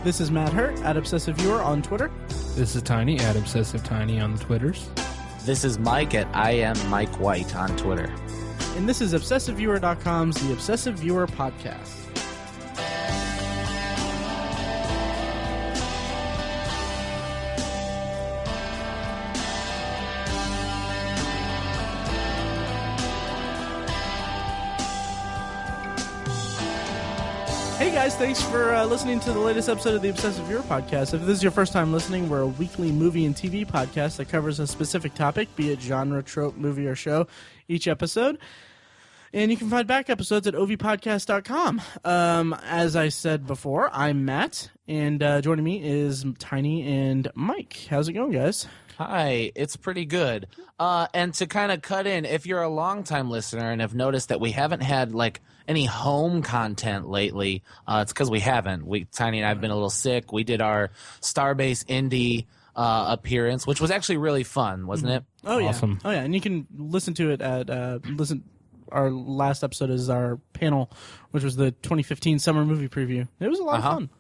This is Matt Hurt at Obsessive Viewer on Twitter. This is Tiny at Obsessive Tiny on the Twitters. This is Mike at I am Mike White on Twitter. And this is ObsessiveViewer.com's The Obsessive Viewer Podcast. Hey guys, thanks for listening to the latest episode of the Obsessive Viewer Podcast. If this is your first time listening, we're a weekly movie and TV podcast that covers a specific topic, be it genre, trope, movie, or show, each episode. And you can find back episodes at ovpodcast.com. As I said before, I'm Matt, and joining me is Tiny and Mike. How's it going, guys? Hi, it's pretty good. And to kind of cut in, if you're a longtime listener and have noticed that we haven't had like any home content lately, it's because we haven't. Tiny and I have been a little sick. We did our Starbase Indie appearance, which was actually really fun, wasn't it? Oh yeah, Awesome. Oh yeah, and you can listen to it at Our last episode is our panel, which was the 2015 summer movie preview. It was a lot of fun.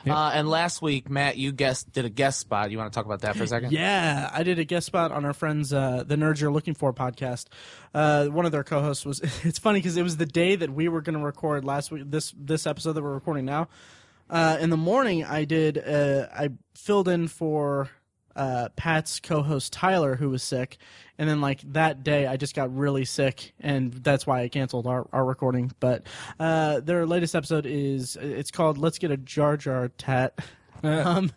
Yep. And last week, Matt, you did a guest spot. You want to talk about that for a second? Yeah, I did a guest spot on our friends, the Nerds You're Looking For podcast. One of their co-hosts was. It's funny because it was the day that we were going to record last week. This episode that we're recording now. In the morning, I filled in for Pat's co-host Tyler, who was sick, and then like that day I just got really sick, and that's why I canceled our recording. But their latest episode it's called Let's Get a Jar Jar Tat. And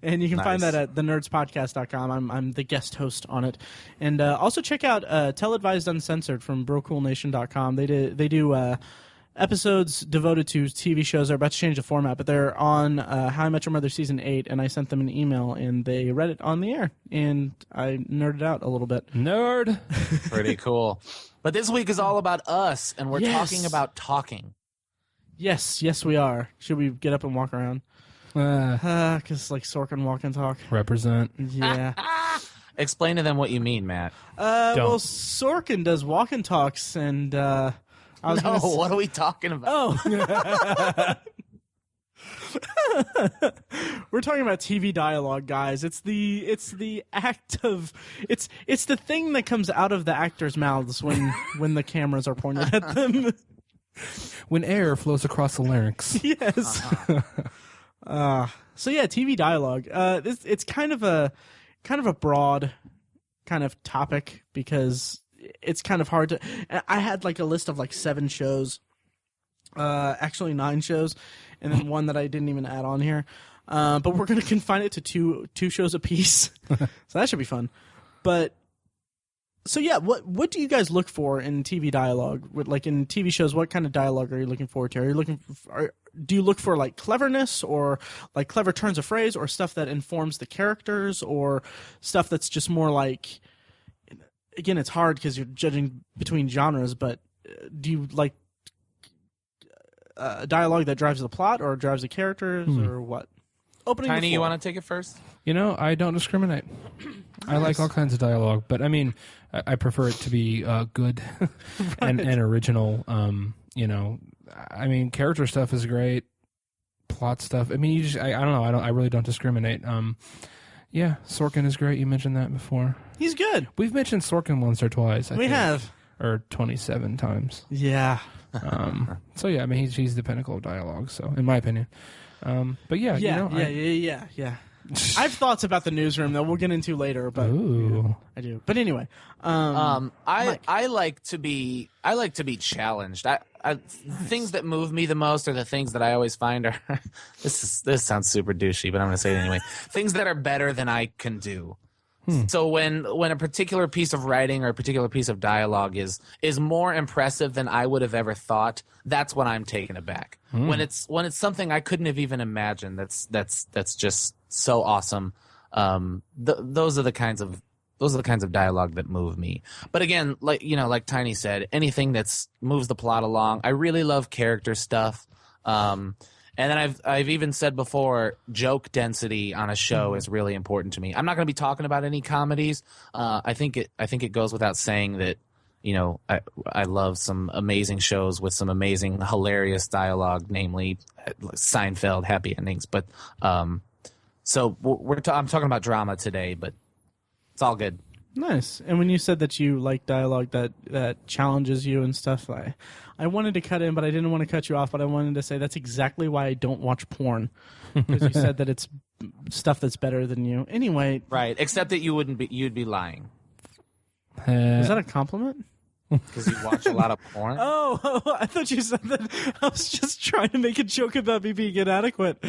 you can find that at thenerdspodcast.com. I'm the guest host on it. And also check out TelADVISED Uncensored from brocoolnation.com. They do episodes devoted to TV shows. They're about to change the format, but they're on How I Met Your Mother Season 8, and I sent them an email, and they read it on the air, and I nerded out a little bit. Nerd! Pretty cool. But this week is all about us, and we're talking about talking. Yes, we are. Should we get up and walk around? Because like Sorkin walk and talk. Represent. Yeah. Explain to them what you mean, Matt. Well, Sorkin does walk and talks, and what are we talking about? Oh. We're talking about TV dialogue, guys. It's the act of it's the thing that comes out of the actors' mouths when the cameras are pointed at them. When air flows across the larynx. Yes. So yeah, TV dialogue. It's kind of a broad kind of topic because it's kind of hard to. I had like a list of like 7 shows, actually 9 shows, and then one that I didn't even add on here. But we're going to confine it to two shows apiece, so that should be fun. But so yeah, what do you guys look for in TV dialogue? Like in TV shows, what kind of dialogue are you looking forward to? Are you looking do you look for like cleverness or like clever turns of phrase or stuff that informs the characters or stuff that's just more like? Again, it's hard because you're judging between genres, but do you like dialogue that drives the plot or drives the characters or what? Opening Tiny, you want to take it first? You know, I don't discriminate. Nice. I like all kinds of dialogue, but I mean, I prefer it to be good and original. You know, I mean, character stuff is great. Plot stuff. I mean, I don't know. I really don't discriminate. Yeah, Sorkin is great. You mentioned that before. He's good. We've mentioned Sorkin once or twice. I think, have. Or 27 times. Yeah. So yeah, I mean, he's the pinnacle of dialogue. So, in my opinion. But yeah, yeah, you know, yeah. I have thoughts about the Newsroom that we'll get into later, but Ooh. I do. But anyway, I like to be challenged. Things that move me the most are the things that I always find are this sounds super douchey, but I'm going to say it anyway. Things that are better than I can do. So when a particular piece of writing or a particular piece of dialogue is more impressive than I would have ever thought, that's when I'm taken aback. When it's something I couldn't have even imagined, that's just so awesome. Those are the kinds of dialogue that move me. But again, like Tiny said, anything that's moves the plot along. I really love character stuff. And then I've even said before, joke density on a show is really important to me. I'm not going to be talking about any comedies. I think it goes without saying that I love some amazing shows with some amazing, hilarious dialogue, namely Seinfeld, happy endings. But so I'm talking about drama today, but it's all good. Nice. And when you said that you like dialogue that challenges you and stuff, I wanted to cut in, but I didn't want to cut you off. But I wanted to say that's exactly why I don't watch porn, because you said that it's stuff that's better than you. Anyway, right? Except that you'd be lying. Is that a compliment? Because you watch a lot of porn. Oh, I thought you said that. I was just trying to make a joke about me being inadequate.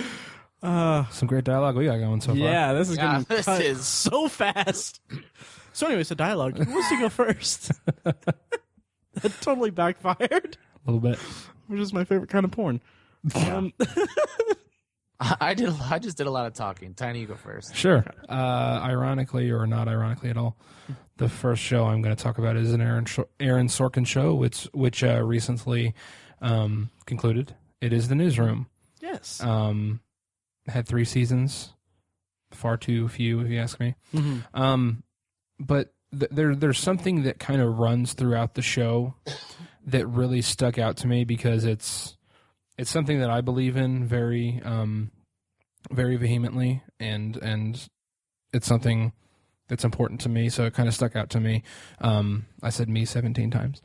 Some great dialogue we got going so far. Yeah, this is going to cut is so fast. So anyway, so dialogue. Who wants to go first? That totally backfired. A little bit. Which is my favorite kind of porn. I just did a lot of talking. Tiny, you go first. Sure. Ironically or not ironically at all, the first show I'm going to talk about is an Aaron Sorkin show, which recently concluded. It is The Newsroom. Yes. Had 3 seasons. Far too few, if you ask me. Mm-hmm. But there's something that kind of runs throughout the show that really stuck out to me, because it's something that I believe in very very vehemently, and it's something that's important to me, so it kind of stuck out to me. I said me 17 times.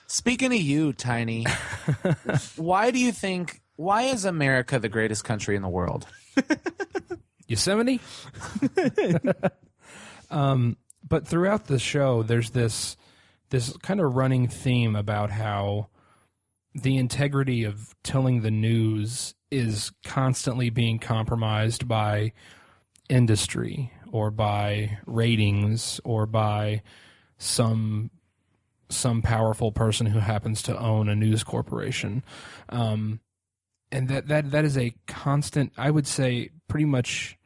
Speaking of you, Tiny, why is America the greatest country in the world? Yosemite? But throughout the show, there's this kind of running theme about how the integrity of telling the news is constantly being compromised by industry or by ratings or by some powerful person who happens to own a news corporation. And that is a constant, I would say, pretty much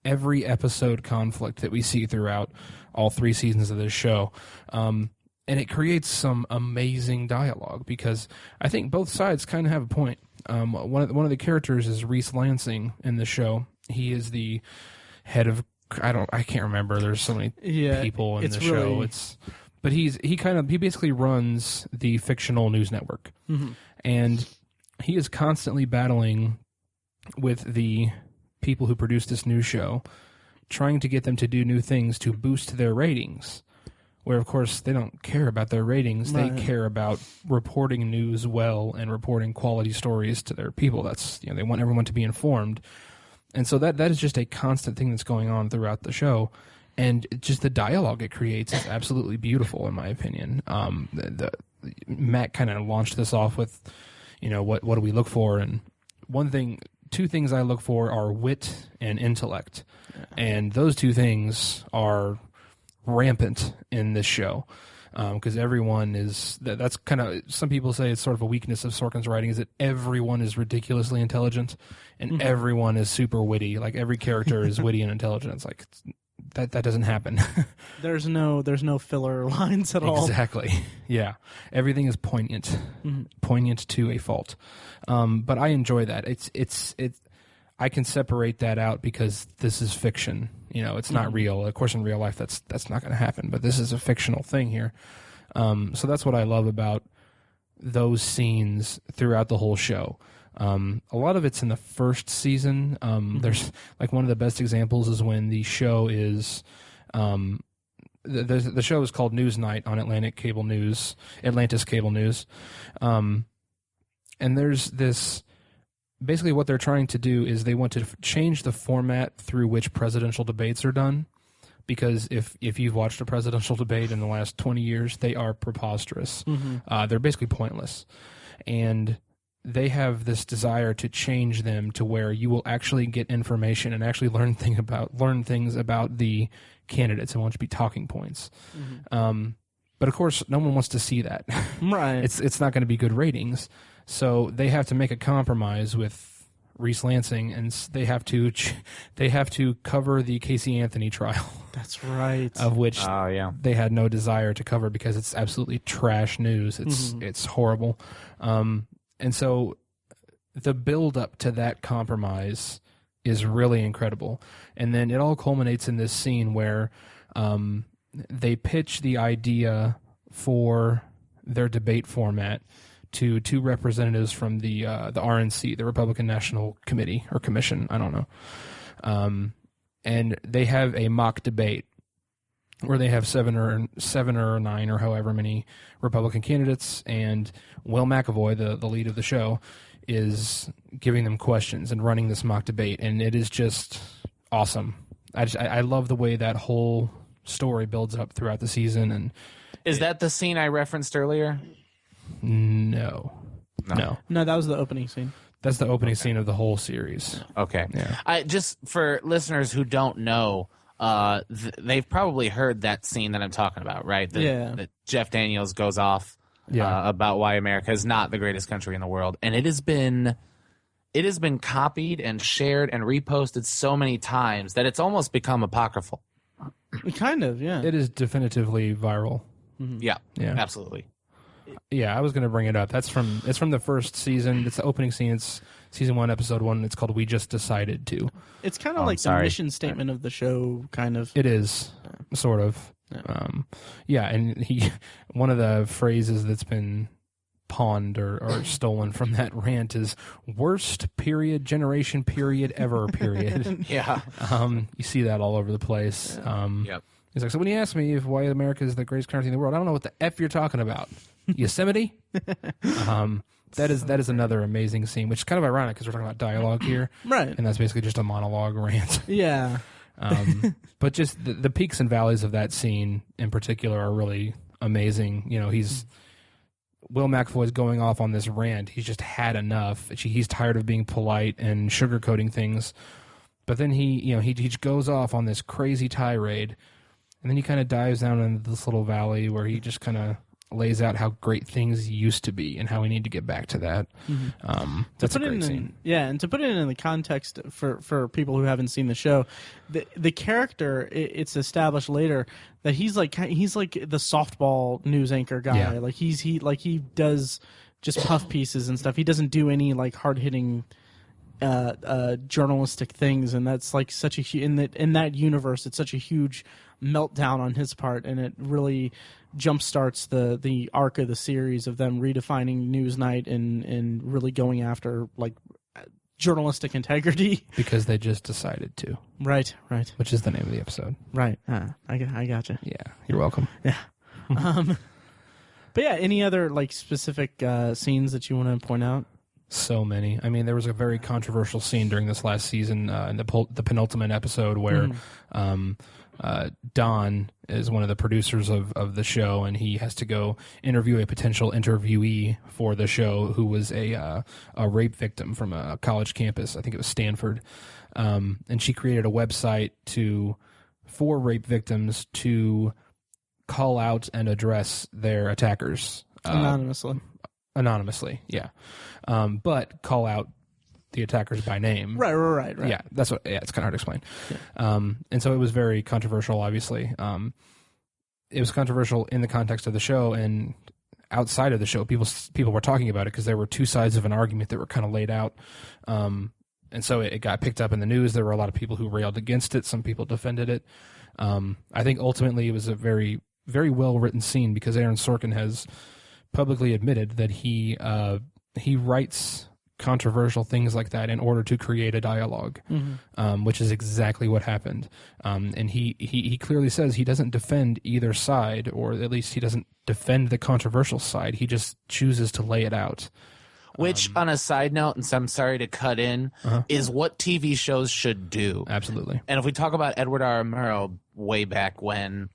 every episode conflict that we see throughout all 3 seasons of this show. And it creates some amazing dialogue, because I think both sides kind of have a point. One of the characters is Reese Lansing in the show. He is the head of, I can't remember. There's so many people in the show. But he basically runs the fictional news network. Mm-hmm. And he is constantly battling with the people who produce this news show, trying to get them to do new things to boost their ratings, where of course they don't care about their ratings. Right. They care about reporting news well and reporting quality stories to their people. That's, they want everyone to be informed. And so that is just a constant thing that's going on throughout the show. And just the dialogue it creates is absolutely beautiful, in my opinion. Matt kind of launched this off with, what do we look for? And 2 things I look for are wit and intellect. And those 2 things are rampant in this show, because everyone is, that's kind of, some people say it's sort of a weakness of Sorkin's writing, is that everyone is ridiculously intelligent and everyone is super witty. Like, every character is witty and intelligent. It's like, that doesn't happen. There's no filler lines at all. Exactly. Yeah. Everything is poignant, poignant to a fault. But I enjoy that. It's I can separate that out because this is fiction. It's not real. Of course, in real life, that's not going to happen. But this is a fictional thing here. So that's what I love about those scenes throughout the whole show. A lot of it's in the first season. There's like one of the best examples is when the show is the show is called Newsnight on Atlantis Cable News. And there's this, basically what they're trying to do is they want to change the format through which presidential debates are done. Because if you've watched a presidential debate in the last 20 years, they are preposterous. They're basically pointless. And they have this desire to change them to where you will actually get information and actually learn things about the candidates and won't just be talking points. But of course, no one wants to see that. Right. It's not going to be good ratings. So they have to make a compromise with Reese Lansing, and they have to cover the Casey Anthony trial. That's right. Of which they had no desire to cover because it's absolutely trash news. It's horrible. And so the build up to that compromise is really incredible. And then it all culminates in this scene where they pitch the idea for their debate format to two representatives from the RNC, the Republican National Committee or Commission, I don't know, and they have a mock debate where they have seven or nine or however many Republican candidates, and Will McAvoy, the lead of the show, is giving them questions and running this mock debate, and it is just awesome. I love the way that whole story builds up throughout the season. And is that the scene I referenced earlier? No, that was the opening scene. That's the opening scene of the whole series. Okay. Yeah. Just for listeners who don't know, they've probably heard that scene that I'm talking about, right? That Jeff Daniels goes off about why America is not the greatest country in the world, and it has been copied and shared and reposted so many times that it's almost become apocryphal. Kind of, yeah. It is definitively viral. Mm-hmm. Yeah, absolutely. Yeah, I was going to bring it up. It's from the first season. It's the opening scene. It's season 1, episode 1. It's called "We Just Decided To." It's kind of the mission statement of the show, kind of. It is, sort of. And one of the phrases that's been pawned or stolen from that rant is "worst period generation period ever period." Yeah. You see that all over the place. Yep. He's like, so when you ask me why America is the greatest country in the world, I don't know what the F you're talking about. Yosemite? That is another amazing scene, which is kind of ironic because we're talking about dialogue here. Right. And that's basically just a monologue rant. Yeah. But just the peaks and valleys of that scene in particular are really amazing. You know, Will McAvoy's going off on this rant. He's just had enough. He's tired of being polite and sugarcoating things. But then he goes off on this crazy tirade. And then he kind of dives down into this little valley where he just kind of lays out how great things used to be and how we need to get back to that. Mm-hmm. That's a great scene. And to put it in the context for people who haven't seen the show, the character, it's established later that he's like the softball news anchor guy. Yeah. Like he does just puff pieces and stuff. He doesn't do any like hard hitting journalistic things, and that's like such a in that universe. It's such a huge meltdown on his part, and it really jumpstarts the arc of the series of them redefining Newsnight and really going after like journalistic integrity because they just decided to. Right. Which is the name of the episode. Right. I gotcha. Yeah, you're welcome. Yeah. But yeah, any other like specific scenes that you want to point out? So many. I mean, there was a very controversial scene during this last season in the penultimate episode where Don is one of the producers of the show, and he has to go interview a potential interviewee for the show who was a rape victim from a college campus. I think it was Stanford. And she created a website for rape victims to call out and address their attackers. Anonymously, yeah. But call out the attackers by name. Right. Yeah, it's kind of hard to explain. Yeah. And so it was very controversial, obviously. It was controversial in the context of the show, and outside of the show, people were talking about it because there were two sides of an argument that were kind of laid out. And so it got picked up in the news. There were a lot of people who railed against it. Some people defended it. I think ultimately it was a very, very well-written scene because Aaron Sorkin has publicly admitted that he writes controversial things like that in order to create a dialogue, which is exactly what happened. And he clearly says he doesn't defend either side, or at least he doesn't defend the controversial side. He just chooses to lay it out. Which, on a side note, and so I'm sorry to cut in, is what TV shows should do. Absolutely. And if we talk about Edward R. Murrow way back when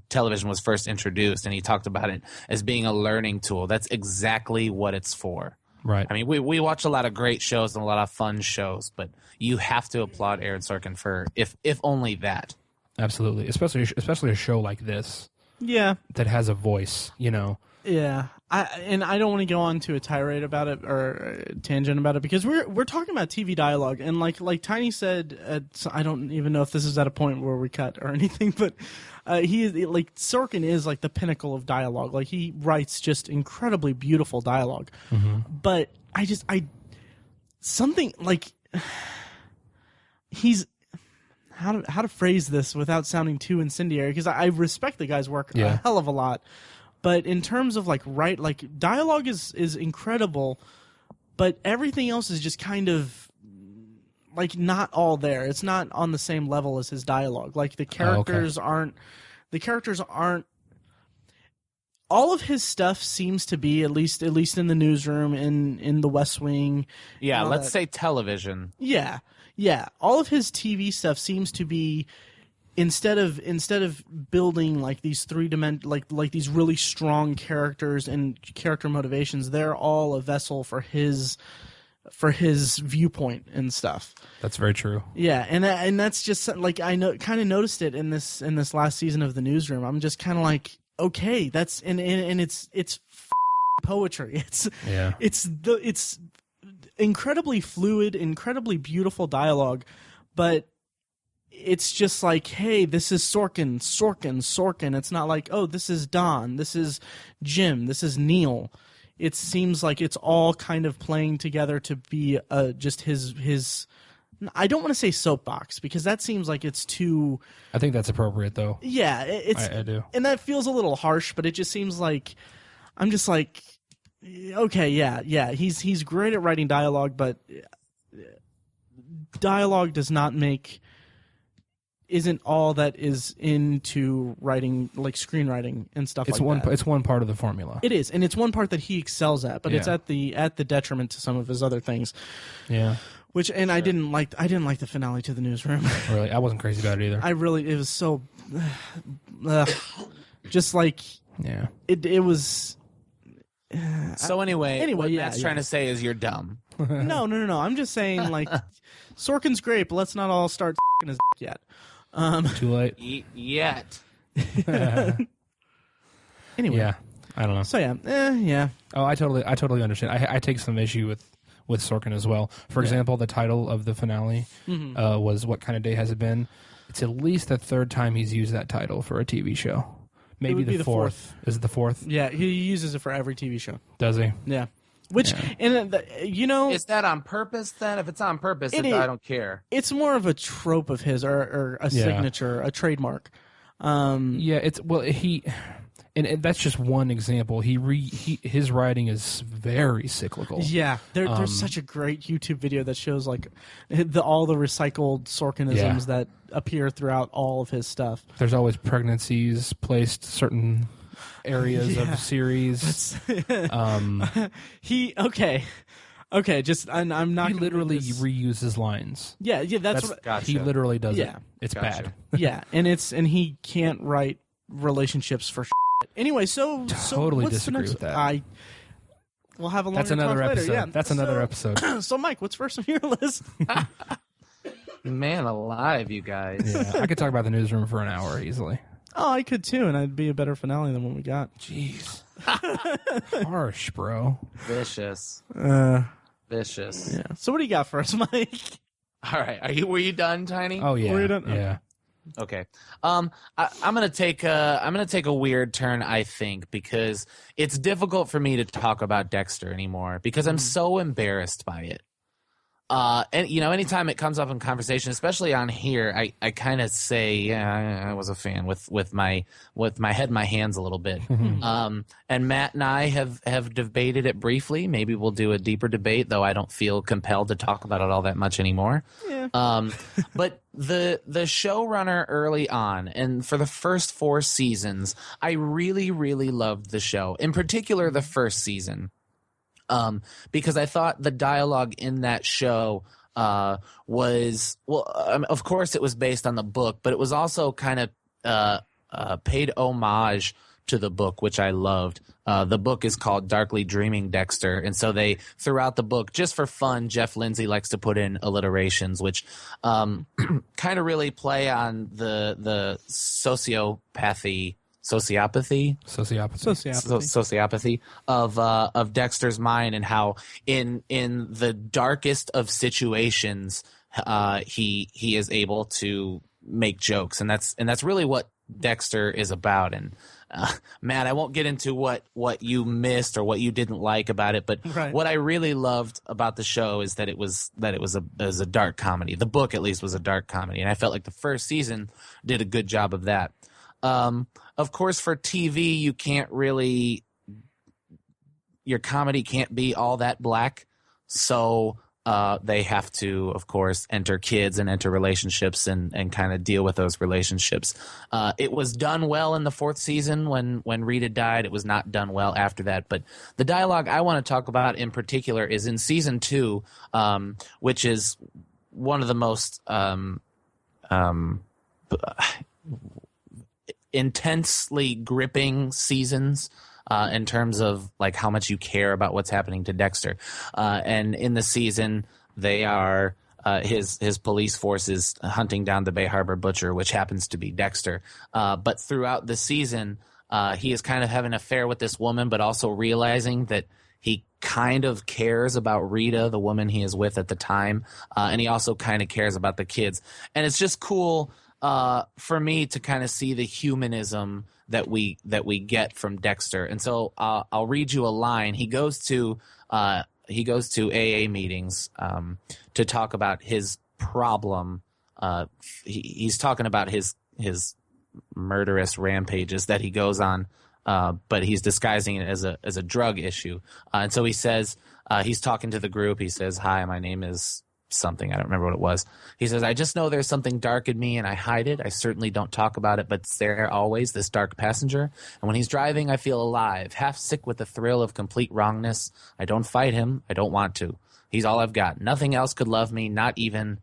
television was first introduced, and he talked about it as being a learning tool, that's exactly what it's for. Right. I mean, we watch a lot of great shows and a lot of fun shows, but you have to applaud Aaron Sorkin for if only that. Absolutely, especially a show like this. Yeah. That has a voice, you know. Yeah, I don't want to go on to a tirade about it or a tangent about it because we're talking about TV dialogue, and like Tiny said, I don't even know if this is at a point where we cut or anything, but Sorkin is like the pinnacle of dialogue. Like he writes just incredibly beautiful dialogue, but how to phrase this without sounding too incendiary, because I respect the guy's work a hell of a lot, but in terms of like dialogue is incredible, but everything else is just kind of like not all there. It's not on the same level as his dialogue. Like the characters aren't. All of his stuff seems to be at least in the Newsroom, in the West Wing. Yeah, let's say television. Yeah. All of his TV stuff seems to be instead of building like these like these really strong characters and character motivations, they're all a vessel for his viewpoint and stuff. That's very true. Yeah, and that's just like I kind of noticed it in this last season of the Newsroom. I'm just kind of like, okay, that's and it's poetry. It's incredibly fluid, incredibly beautiful dialogue, but it's just like, hey, this is Sorkin. It's not like, oh, this is Don, this is Jim, this is Neil. It seems like it's all kind of playing together to be just his. I don't want to say soapbox, because that seems like it's too. I think that's appropriate, though. Yeah, I do, and that feels a little harsh, but it just seems like I'm just like, okay, yeah. He's great at writing dialogue, but dialogue isn't all that is into writing, like screenwriting and stuff it's like that. It's one part of the formula. It is, and it's one part that he excels at, but it's at the detriment to some of his other things. Yeah. Which, and sure. I didn't like the finale to the Newsroom. Really, I wasn't crazy about it either. It was so, just like, yeah, it was. So anyway, what yeah, Matt's trying to say is you're dumb. No. I'm just saying, like, Sorkin's great, but let's not all start his yet. Too late. Yet. Anyway. Yeah, I don't know. So yeah. Oh, I totally understand. I take some issue with Sorkin as well. For example, the title of the finale was "What Kind of Day Has It Been?" It's at least the third time he's used that title for a TV show. Maybe the fourth. Is it the fourth? Yeah, he uses it for every TV show. Does he? Yeah. Which, and is that on purpose? Then, if it's on purpose, I don't care. It's more of a trope of his, or a signature, a trademark. And that's just one example. His writing is very cyclical. Yeah, there's such a great YouTube video that shows like all the recycled Sorkinisms that appear throughout all of his stuff. There's always pregnancies placed certain areas of series. Just I'm not. He literally reuses lines. Yeah, that's what gotcha. He literally does it. Yeah, it's bad. Yeah, and he can't write relationships for. Anyway, so totally what's disagree the next, with that. We'll have a longer That's another talk episode. Later. Yeah. That's another episode. So, Mike, what's first on your list? Man alive, you guys. Yeah, I could talk about the Newsroom for an hour easily. Oh, I could too, and I'd be a better finale than what we got. Jeez. Harsh, bro. Vicious. Vicious. Yeah. So what do you got for us, Mike? All right. Were you done, Tiny? Oh yeah. Were you done? Yeah. Okay. I'm gonna take a weird turn, I think, because it's difficult for me to talk about Dexter anymore because I'm so embarrassed by it. And anytime it comes up in conversation, especially on here, I kind of say, yeah, I was a fan with my head in my hands a little bit. And Matt and I have debated it briefly. Maybe we'll do a deeper debate, though I don't feel compelled to talk about it all that much anymore. Yeah. But the showrunner early on, and for the first 4 seasons, I really, really loved the show. In particular, the first season. Because I thought the dialogue in that show was of course it was based on the book, but it was also kind of paid homage to the book, which I loved. The book is called Darkly Dreaming Dexter, and so they throughout the book, just for fun, Jeff Lindsay likes to put in alliterations, which kind of really play on the sociopathy of Dexter's mind, and how in the darkest of situations he is able to make jokes, and that's really what Dexter is about. And Matt, I won't get into what you missed or what you didn't like about it, but what I really loved about the show is that it was a dark comedy. The book, at least, was a dark comedy, and I felt like the first season did a good job of that. Of course, for TV, you can't really, your comedy can't be all that black, so they have to, of course, enter kids and enter relationships and kind of deal with those relationships. It was done well in the fourth season when Rita died. It was not done well after that. But the dialogue I want to talk about in particular is in season 2, which is one of the most intensely gripping seasons in terms of like how much you care about what's happening to Dexter. And in the season, they are his police force is hunting down the Bay Harbor Butcher, which happens to be Dexter. But throughout the season, he is kind of having an affair with this woman, but also realizing that he kind of cares about Rita, the woman he is with at the time, and he also kind of cares about the kids. And it's just cool for me to kind of see the humanism that we get from Dexter. And so I'll read you a line. He goes to AA meetings to talk about his problem. He's talking about his murderous rampages that he goes on, but he's disguising it as a drug issue. And so he says, he's talking to the group. He says, "Hi, my name is something." I don't remember what it was. He says, "I just know there's something dark in me and I hide it. I certainly don't talk about it, but it's there always, this dark passenger. And when he's driving, I feel alive, half sick with the thrill of complete wrongness. I don't fight him. I don't want to. He's all I've got. Nothing else could love me, not even,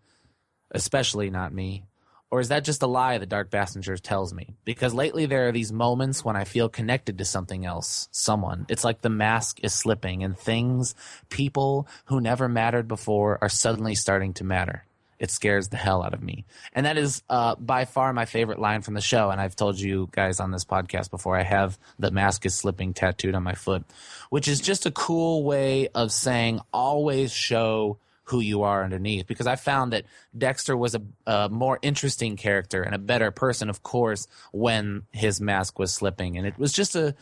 especially not me. Or is that just a lie the dark passenger tells me? Because lately there are these moments when I feel connected to something else, someone. It's like the mask is slipping and things, people who never mattered before are suddenly starting to matter. It scares the hell out of me." And that is by far my favorite line from the show. And I've told you guys on this podcast before, I have "the mask is slipping" tattooed on my foot, which is just a cool way of saying always show who you are underneath, because I found that Dexter was a more interesting character and a better person, of course, when his mask was slipping. And it was just a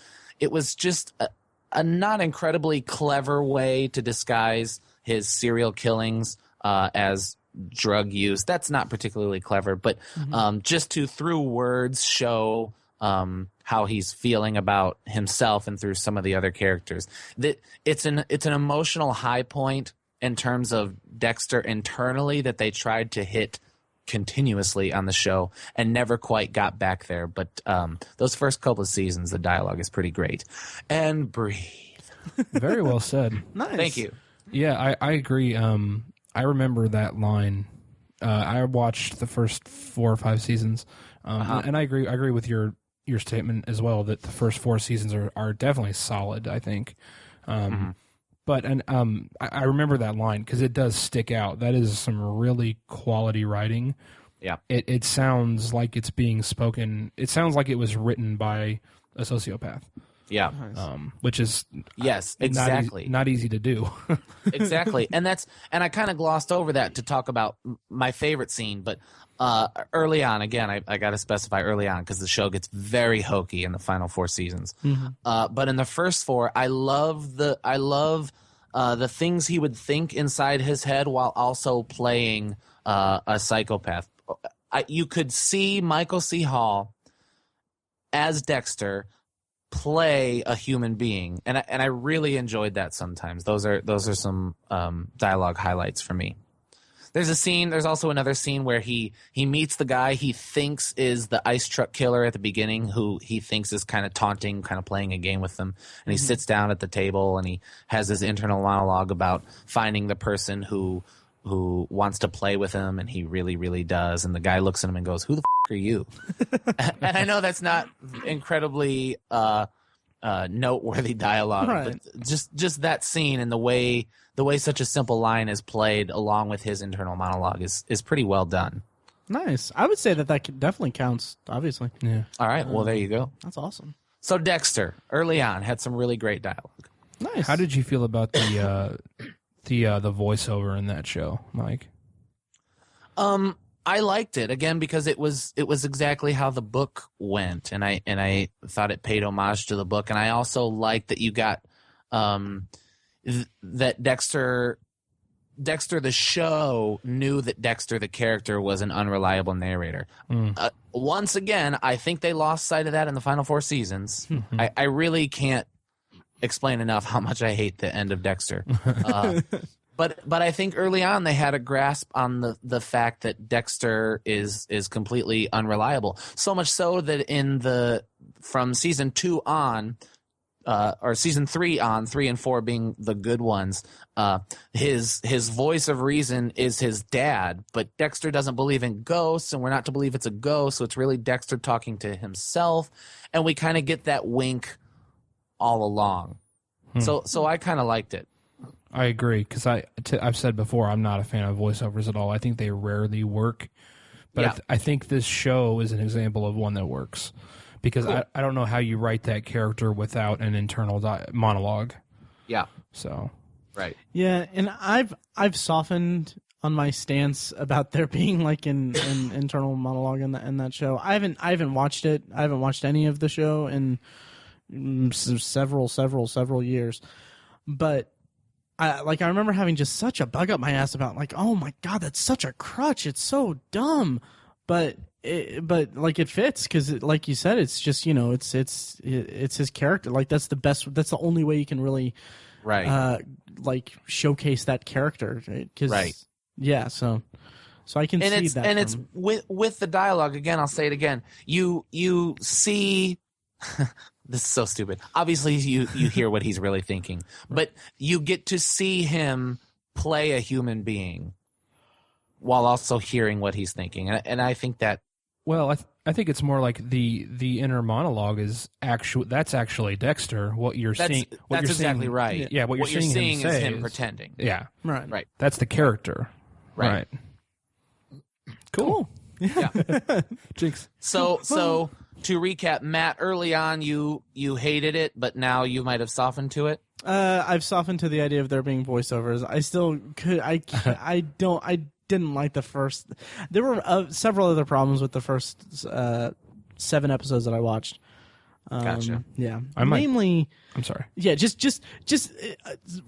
not incredibly clever way to disguise his serial killings as drug use. That's not particularly clever, but just to, through words, show how he's feeling about himself and through some of the other characters. That it's an emotional high point in terms of Dexter internally that they tried to hit continuously on the show and never quite got back there. But those first couple of seasons, the dialogue is pretty great. And breathe. Very well said. Nice. Thank you. Yeah, I agree. I remember that line. I watched the first 4 or 5 seasons, and I agree with your statement as well that the first 4 seasons are definitely solid, I think. But I remember that line because it does stick out. That is some really quality writing. Yeah. It sounds like it's being spoken. It sounds like it was written by a sociopath. Yeah. Which is yes, exactly. Not easy to do. Exactly. And I kind of glossed over that to talk about my favorite scene, but early on, again, I got to specify early on because the show gets very hokey in the final 4 seasons. But in the first 4, I love the things he would think inside his head while also playing a psychopath. You could see Michael C. Hall as Dexter play a human being, and I really enjoyed that. Sometimes those are some dialogue highlights for me. There's also another scene where he meets the guy he thinks is the ice truck killer at the beginning, who he thinks is kind of taunting, kind of playing a game with them. And he sits down at the table and he has his internal monologue about finding the person who wants to play with him, and he really, really does. And the guy looks at him and goes, "Who the f*** are you?" And I know that's not incredibly noteworthy dialogue, right. But just that scene and the way such a simple line is played along with his internal monologue is pretty well done. Nice. I would say that definitely counts, obviously. Yeah. All right. Well, there you go. That's awesome. So Dexter, early on, had some really great dialogue. Nice. How did you feel about the voiceover in that show, Mike? I liked it again because it was exactly how the book went, and I thought it paid homage to the book, and I also liked that you got that Dexter the show knew that Dexter the character was an unreliable narrator. Once again, I think they lost sight of that in the final 4 seasons. I really can't explain enough how much I hate the end of Dexter. But I think early on they had a grasp on the fact that Dexter is completely unreliable. So much so that from season 2 on, or season 3 on, 3 and 4 being the good ones, his voice of reason is his dad, but Dexter doesn't believe in ghosts, and we're not to believe it's a ghost, so it's really Dexter talking to himself, and we kind of get that wink all along. So I kind of liked it. I agree, because I've said before, I'm not a fan of voiceovers at all. I think they rarely work, but I think this show is an example of one that works, because cool. I don't know how you write that character without an internal monologue. Yeah. So. Right. Yeah, and I've softened on my stance about there being like an internal monologue in that show. I haven't watched it. I haven't watched any of the show in several years, but. I remember having just such a bug up my ass about like, oh my god, that's such a crutch. It's so dumb, but like it fits because, like you said, it's just it's his character. Like that's the only way you can really, like showcase that character. Right. Yeah. So I can see that. And it's with the dialogue again. I'll say it again. You see. This is so stupid. Obviously, you hear what he's really thinking, but you get to see him play a human being while also hearing what he's thinking, and I think that. Well, I think it's more like the inner monologue is that's actually Dexter. What you're seeing. That's exactly right. Yeah, what you're seeing is him pretending. Yeah, right. That's the character. Right. Cool. Yeah. Jinx. So. To recap, Matt, early on you hated it, but now you might have softened to it. I've softened to the idea of there being voiceovers. I still could. I didn't like the first. There were several other problems with the first 7 episodes that I watched. Gotcha. Yeah. I'm sorry. Yeah. Just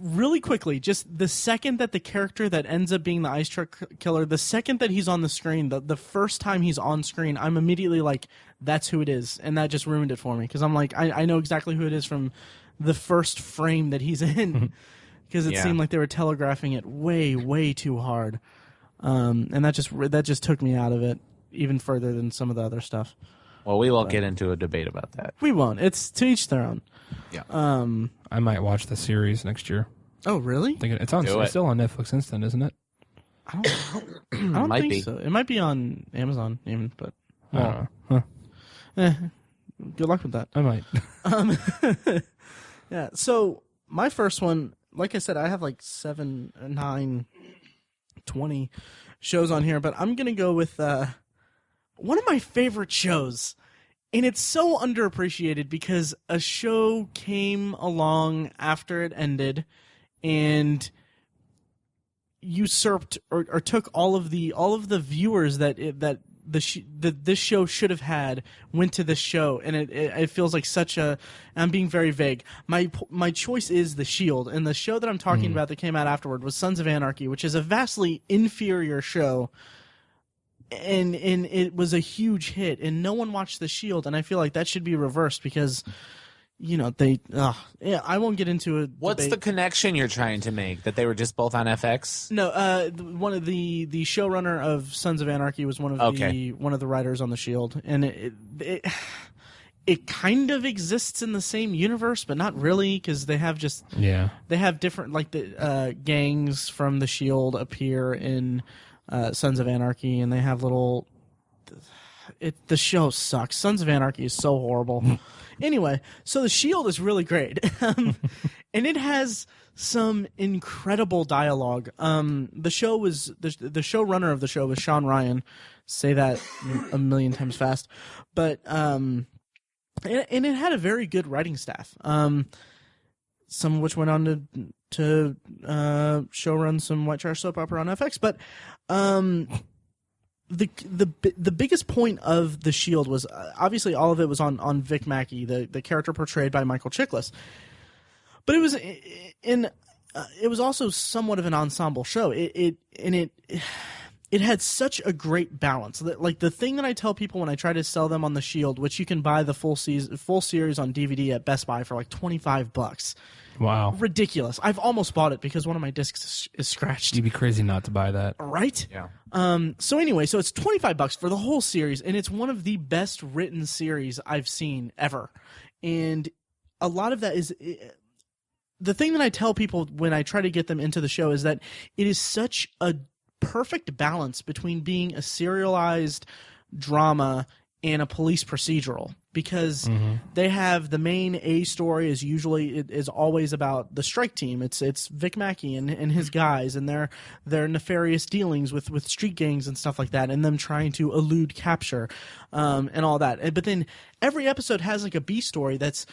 really quickly. Just the second that the character that ends up being the ice truck killer, the second that he's on the screen, the first time he's on screen, I'm immediately like, that's who it is, and that just ruined it for me because I'm like, I know exactly who it is from the first frame that he's in because it seemed like they were telegraphing it way too hard, and that just took me out of it even further than some of the other stuff. Well, we won't get into a debate about that. We won't. It's to each their own. Yeah. I might watch the series next year. Oh, really? It's still on Netflix Instant, isn't it? I don't think so. It might be on Amazon even, but I don't know. Huh. Good luck with that. I might. Yeah. So my first one, like I said, I have like 7, 9, 20 shows on here, but I'm gonna go with one of my favorite shows, and it's so underappreciated because a show came along after it ended and usurped or took all of the viewers that this show should have had went to this show, and it feels like such a. I'm being very vague. My choice is The Shield, and the show that I'm talking about that came out afterward was Sons of Anarchy, which is a vastly inferior show. And it was a huge hit, and no one watched The Shield, and I feel like that should be reversed because, I won't get into it. What's the connection you're trying to make? That they were just both on FX? No, one of the showrunner of Sons of Anarchy was one of the writers on The Shield, and it kind of exists in the same universe, but not really because they have different like the gangs from The Shield appear in. Sons of Anarchy, and they have little. The show sucks. Sons of Anarchy is so horrible. Anyway, so The Shield is really great, and it has some incredible dialogue. The show was the showrunner of the show was Sean Ryan. Say that a million times fast, but and it had a very good writing staff. Some of which went on to showrun some white trash soap opera on FX, but the biggest point of The Shield was obviously all of it was on Vic Mackey, the character portrayed by Michael Chiklis, but it was it was also somewhat of an ensemble show. It had such a great balance. Like the thing that I tell people when I try to sell them on The Shield, which you can buy the full series on DVD at Best Buy for like $25. Wow. Ridiculous. I've almost bought it because one of my discs is scratched. You'd be crazy not to buy that. Right? Yeah. So anyway, so it's $25 for the whole series, and it's one of the best written series I've seen ever. And a lot of that is the thing that I tell people when I try to get them into the show is that it is such a perfect balance between being a serialized drama and a police procedural, because they have the main A story is always about the strike team. It's Vic Mackey and his guys and their nefarious dealings with street gangs and stuff like that, and them trying to elude capture and all that. But then every episode has like a B story that's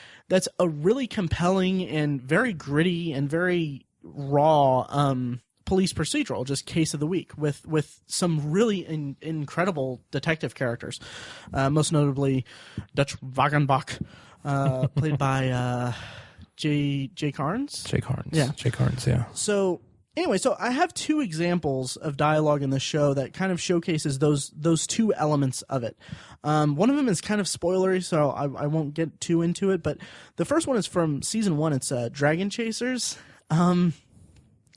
a really compelling and very gritty and very raw police procedural, just case of the week with some really incredible detective characters, most notably Dutch Wagenbach, played by Jay Carnes. Jay Carnes. Yeah. Jay Carnes, yeah. So anyway, so I have two examples of dialogue in the show that kind of showcases those two elements of it. One of them is kind of spoilery, so I won't get too into it, but the first one is from season 1. It's Dragon Chasers.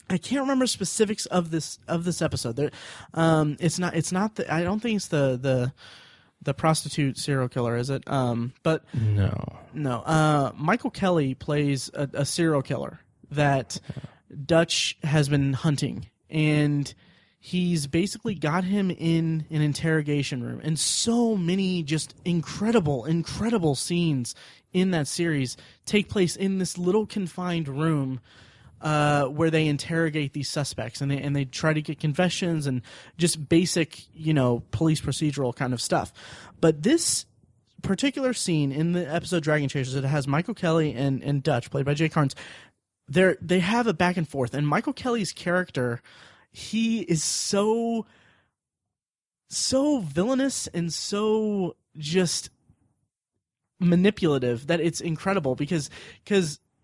I can't remember specifics of this episode. There, it's not I don't think it's the prostitute serial killer, is it? But no. Michael Kelly plays a serial killer that Dutch has been hunting, and he's basically got him in an interrogation room. And so many just incredible scenes in that series take place in this little confined room, where they interrogate these suspects and they try to get confessions and just basic, police procedural kind of stuff. But this particular scene in the episode Dragon Chasers, it has Michael Kelly and Dutch, played by Jay Carnes. They have a back and forth, and Michael Kelly's character, he is so villainous and so just manipulative that it's incredible because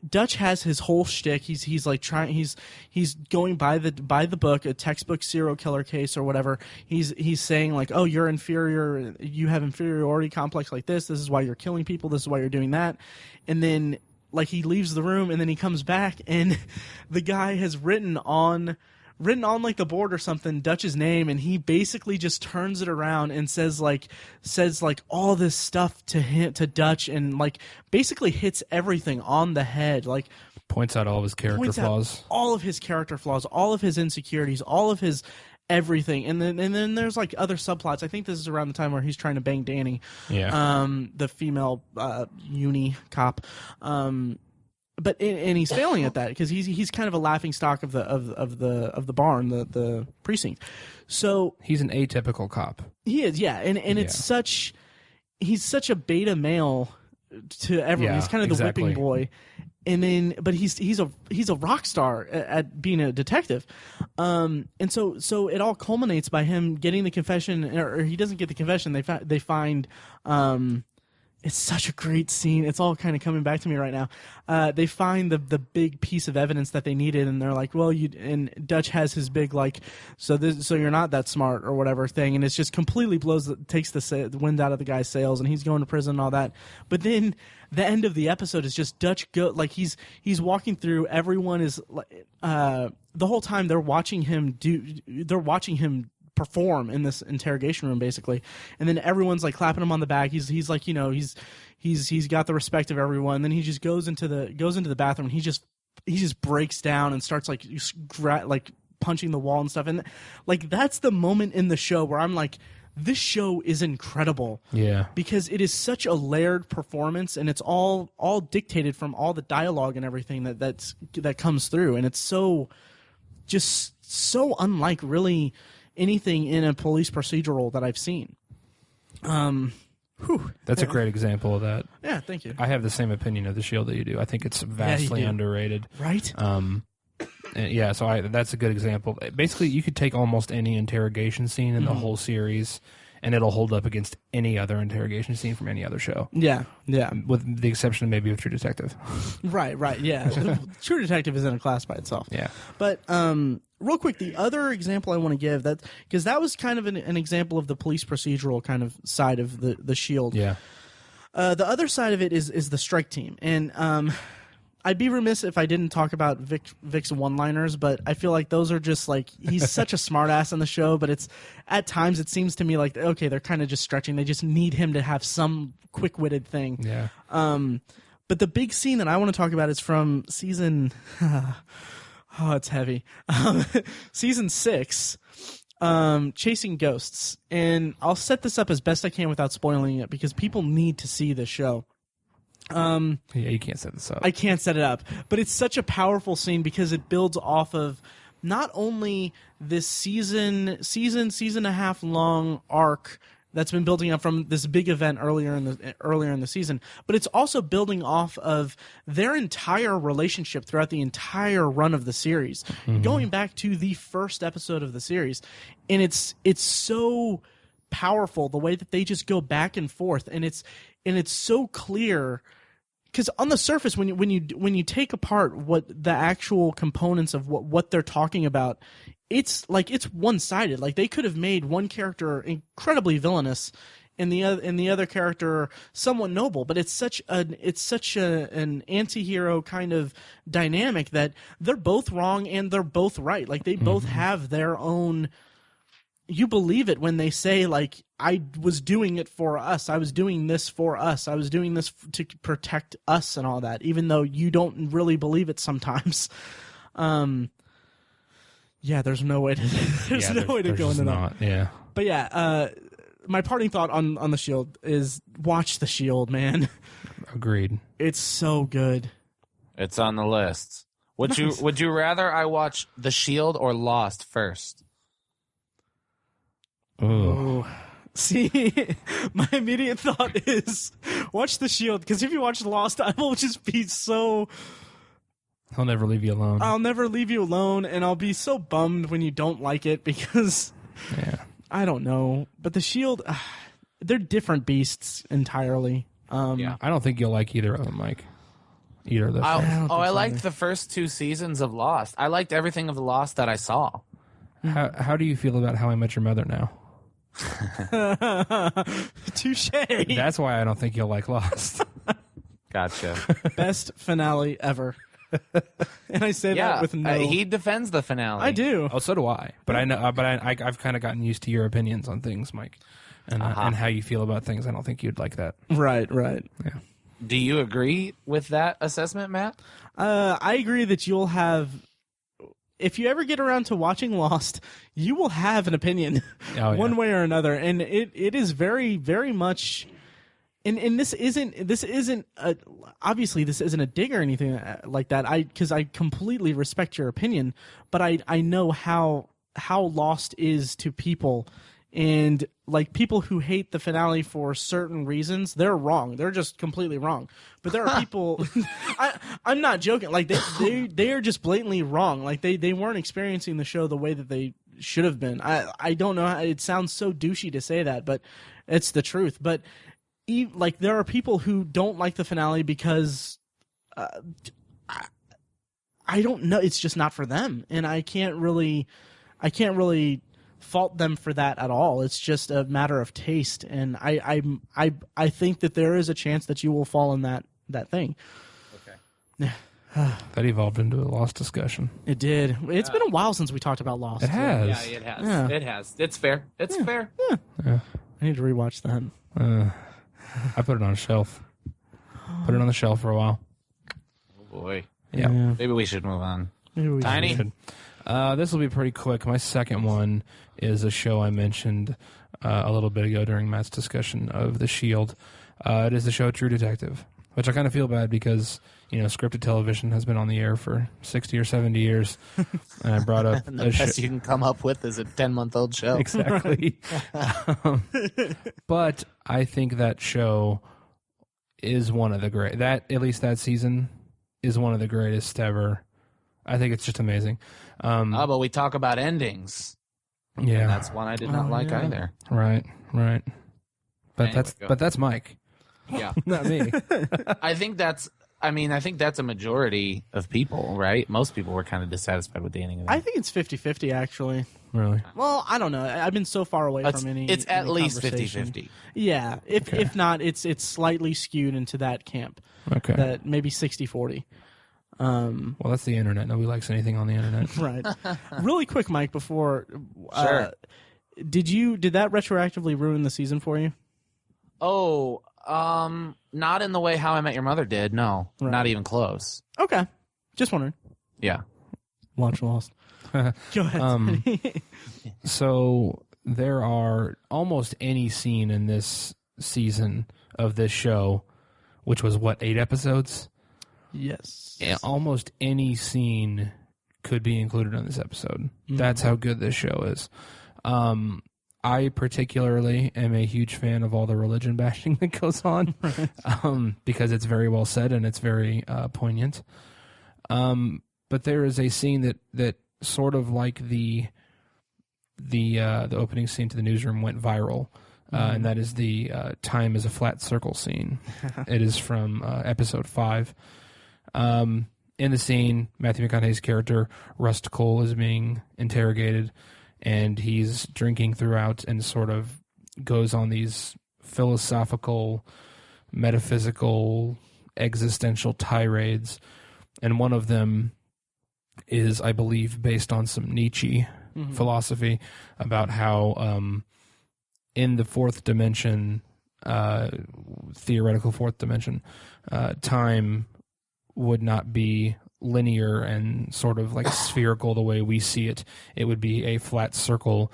Dutch has his whole shtick. He's like he's going by the book, a textbook serial killer case or whatever. He's saying like, oh, you're inferior, you have inferiority complex like this. This is why you're killing people. This is why you're doing that. And then like he leaves the room and then he comes back and the guy has written on like the board or something Dutch's name, and he basically just turns it around and says like all this stuff to Dutch, and like basically hits everything on the head, like points out all of his character flaws, all of his character flaws, all of his insecurities, all of his everything. And then there's like other subplots. I think this is around the time where he's trying to bang Danny, the female uni cop. But he's failing at that because he's kind of a laughing stock of the barn, the precinct. So he's an atypical cop. He is, yeah, and it's he's such a beta male to everyone. He's kind of the whipping boy, and then but he's a rock star at being a detective, and so it all culminates by him getting the confession, or he doesn't get the confession. They find. It's such a great scene. It's all kind of coming back to me right now. They find the big piece of evidence that they needed, and they're like, "Well, and Dutch has his big like, so you're not that smart or whatever thing," and it's just completely takes the wind out of the guy's sails, and he's going to prison and all that. But then the end of the episode is just Dutch he's walking through. Everyone is the whole time they're watching him perform in this interrogation room basically, and then everyone's like clapping him on the back. He's like, he's got the respect of everyone. And then he just goes into the bathroom and he just breaks down and starts like punching the wall and stuff. And like that's the moment in the show where I'm like, this show is incredible. Yeah, because it is such a layered performance, and it's all dictated from all the dialogue and everything that comes through, and it's so unlike really anything in a police procedural that I've seen. That's a great example of that. Yeah, thank you. I have the same opinion of The Shield that you do. I think it's vastly underrated. Right? Yeah, so that's a good example. Basically, you could take almost any interrogation scene in the whole series, and it'll hold up against any other interrogation scene from any other show. Yeah, yeah. With the exception maybe of True Detective. Right, yeah. True Detective is in a class by itself. Yeah. But real quick, the other example I want to give, that because that was kind of an example of the police procedural kind of side of the Shield. Yeah. The other side of it is the strike team, and I'd be remiss if I didn't talk about Vic's one-liners, but I feel like those are just like, he's such a smartass on the show, but it's at times it seems to me like, okay, they're kind of just stretching. They just need him to have some quick-witted thing. Yeah. But the big scene that I want to talk about is from season. Oh, it's heavy. Season 6, Chasing Ghosts, and I'll set this up as best I can without spoiling it because people need to see this show. Yeah, you can't set this up. I can't set it up, but it's such a powerful scene because it builds off of not only this season and a half long arc that's been building up from this big event earlier in the season, but it's also building off of their entire relationship throughout the entire run of the series, going back to the first episode of the series, and it's so powerful the way that they just go back and forth, and it's so clear. Because on the surface, when you take apart what the actual components of what they're talking about, it's one-sided. Like they could have made one character incredibly villainous, and the other character somewhat noble. But it's such an anti-hero kind of dynamic that they're both wrong and they're both right. Like they both have their own. You believe it when they say, like, I was doing it for us. I was doing this for us. I was doing this to protect us and all that, even though you don't really believe it sometimes. Yeah, there's no way to go into that. Yeah. But yeah, my parting thought on the Shield is watch the Shield, man. Agreed. It's so good. It's on the list. Would you rather I watch The Shield or Lost first? Oh, see, my immediate thought is watch The Shield, because if you watch Lost, I will just be so. I'll never leave you alone. I'll never leave you alone, and I'll be so bummed when you don't like it because. Yeah. I don't know, but The Shield, they're different beasts entirely. Yeah. I don't think you'll like either of them, Mike. Either of those. I liked the first 2 seasons of Lost. I liked everything of Lost that I saw. How do you feel about How I Met Your Mother now? Touche. That's why I don't think you'll like Lost. Gotcha. Best finale ever. And I say that with no. He defends the finale. I do. Oh, so do I. But I know. But I've kind of gotten used to your opinions on things, Mike, and how you feel about things. I don't think you'd like that. Right. Yeah. Do you agree with that assessment, Matt? I agree that you'll have. If you ever get around to watching Lost, you will have an opinion one way or another, and it is very, very much. And this isn't obviously this isn't a dig or anything like that. Because I completely respect your opinion, but I know how Lost is to people, and like people who hate the finale for certain reasons, they're wrong. They're just completely wrong. But there are people. I'm not joking. Like they are just blatantly wrong. Like they weren't experiencing the show the way that they should have been. I don't know. It sounds so douchey to say that, but it's the truth. But like there are people who don't like the finale because I don't know. It's just not for them, and I can't really fault them for that at all. It's just a matter of taste, and I think that there is a chance that you will fall in that thing. Okay. That evolved into a Lost discussion. It did. It's been a while since we talked about Lost. It has. Yeah, it has. Yeah. It has. It's fair. It's fair. Yeah. I need to rewatch that. I put it on a shelf. Put it on the shelf for a while. Oh boy. Yeah. Maybe we should move on. Tiny. This will be pretty quick. My second one is a show I mentioned a little bit ago during Matt's discussion of The Shield. It is the show True Detective, which I kind of feel bad because, scripted television has been on the air for 60 or 70 years. And I brought up the best you can come up with is a 10-month-old show. Exactly. But I think that show is one of the great. At least that season is one of the greatest ever I think it's just amazing. But we talk about endings. Yeah, and that's one I did not like either. Right. But Anyway, that's Mike. Yeah, Not me. I think that's a majority of people, right? Most people were kind of dissatisfied with the ending of that. I think it's 50-50, actually. Really? Well, I don't know. I've been so far away from any. It's at any least conversation. 50-50. Yeah, if not, it's slightly skewed into that camp. Okay. That maybe 60-40. Well, that's the internet. Nobody likes anything on the internet. Right. Really quick, Mike. Before, Sure. Did that retroactively ruin the season for you? Oh, not in the way How I Met Your Mother did. No, not even close. Okay, just wondering. Yeah. Watch Lost. Go ahead. So there are almost any scene in this season of this show, which was 8 episodes? Yes. Yeah, almost any scene could be included in this episode. That's how good this show is. I particularly am a huge fan of all the religion bashing that goes on, because it's very well said and it's very poignant. But there is a scene that sort of like the opening scene to the newsroom went viral, and that is the time is a flat circle scene. It is from episode 5. In the scene, Matthew McConaughey's character Rust Cole is being interrogated, and he's drinking throughout and sort of goes on these philosophical, metaphysical, existential tirades. And one of them is, I believe, based on some Nietzsche philosophy about how in the fourth dimension, theoretical fourth dimension, time would not be linear and sort of like spherical the way we see it. It would be a flat circle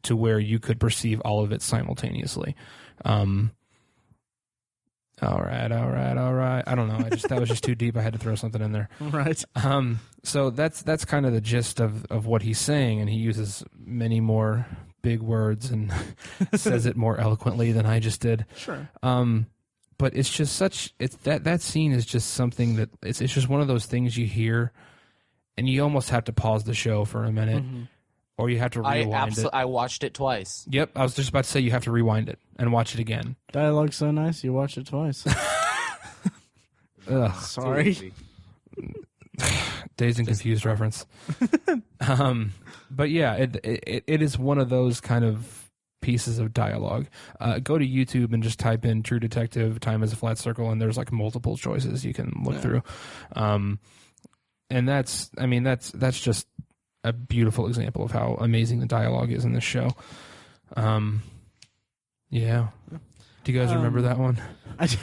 to where you could perceive all of it simultaneously. All right. I don't know. That was just too deep. I had to throw something in there. Right. So that's kind of the gist of what he's saying, and he uses many more big words and says it more eloquently than I just did. Sure. But it's just that scene is just something that it's just one of those things you hear, and you almost have to pause the show for a minute, or you have to rewind it. I watched it twice. Yep, I was just about to say you have to rewind it and watch it again. Dialogue's so nice, you watched it twice. Ugh, sorry. Dazed and Confused reference. But yeah, it is one of those kind of pieces of dialogue. Go to YouTube and just type in True Detective, time is a flat circle, and there's like multiple choices you can look through. And that's just a beautiful example of how amazing the dialogue is in this show. Yeah. Do you guys remember that one? It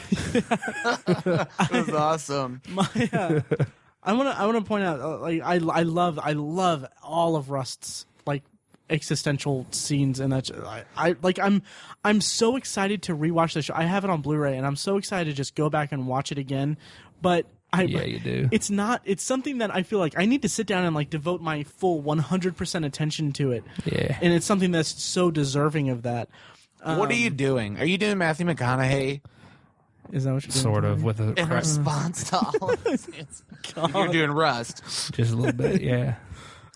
was awesome. I want to point out, like, I love all of Rust's like existential scenes, and that I'm so excited to rewatch the show. I have it on Blu-ray, and I'm so excited to just go back and watch it again. But yeah, you do. It's something that I feel like I need to sit down and like devote my full 100% attention to it. Yeah, and it's something that's so deserving of that. What are you doing? Are you doing Matthew McConaughey? Is that what you're doing? Sort of with a In response to all of this? You're doing Rust. just a little bit, yeah.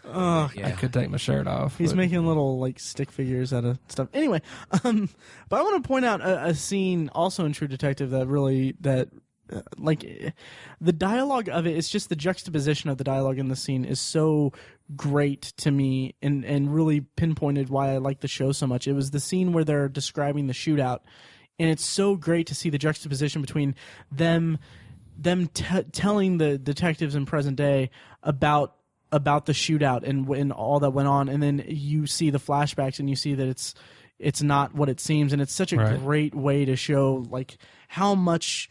Oh, Yeah. I could take my shirt off. he's but- making little like stick figures out of stuff. Anyway, but I want to point out a scene also in True Detective that really like the dialogue of it. It's just the juxtaposition of the dialogue in the scene is so great to me, and really pinpointed why I like the show so much. It was the scene where they're describing the shootout, and it's so great to see the juxtaposition between them telling the detectives in present day about the shootout and all that went on, and then you see the flashbacks and you see that it's not what it seems, and it's such a great way to show like how much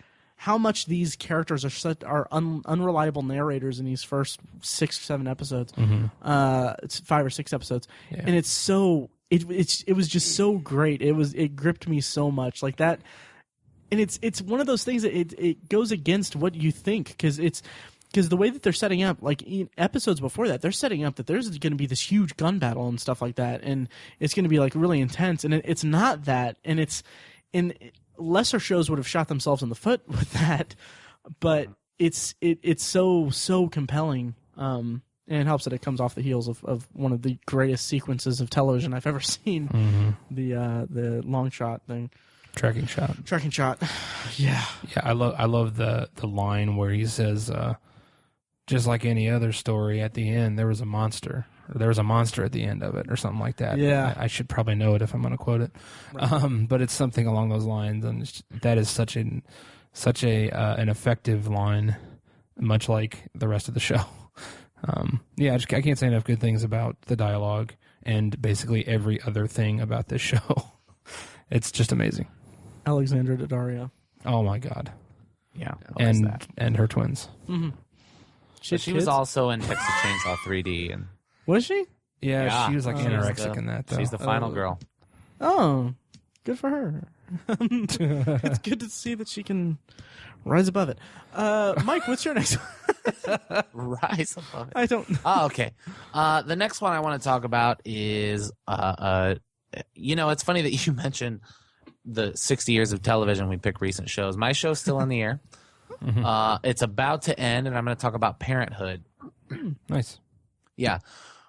these characters are unreliable narrators in these first 6 or 7 episodes. It's 5 or 6 episodes, and it's so it was just so great. It gripped me so much like that, and it's one of those things that it goes against what you think, because the way that they're setting up, like in episodes before that, they're setting up that there's going to be this huge gun battle and stuff like that, and it's going to be like really intense, and it's not that, and lesser shows would have shot themselves in the foot with that, but it's so compelling And it helps that it comes off the heels of one of the greatest sequences of television I've ever seen. The long shot thing. Tracking shot. Yeah. Yeah, I love the line where he says, just like any other story, at the end there was a monster. Or there was a monster at the end of it, or something like that. Yeah. I should probably know it if I'm going to quote it. Right. But it's something along those lines, and that is such an effective line, much like the rest of the show. I can't say enough good things about the dialogue and basically every other thing about this show. It's just amazing. Alexandra Daddario. Oh my God. Yeah. And her twins. Mm-hmm. She was also in Texas Chainsaw 3D, and was she? Yeah, she was like anorexic in that, though. She's the final girl. Oh, good for her. It's good to see that she can rise above it. Mike, what's your next one? Rise above it. I don't know. Oh, okay. The next one I want to talk about is, it's funny that you mentioned the 60 years of television. We pick recent shows. My show's still on the air. It's about to end, and I'm going to talk about Parenthood. Nice. Yeah.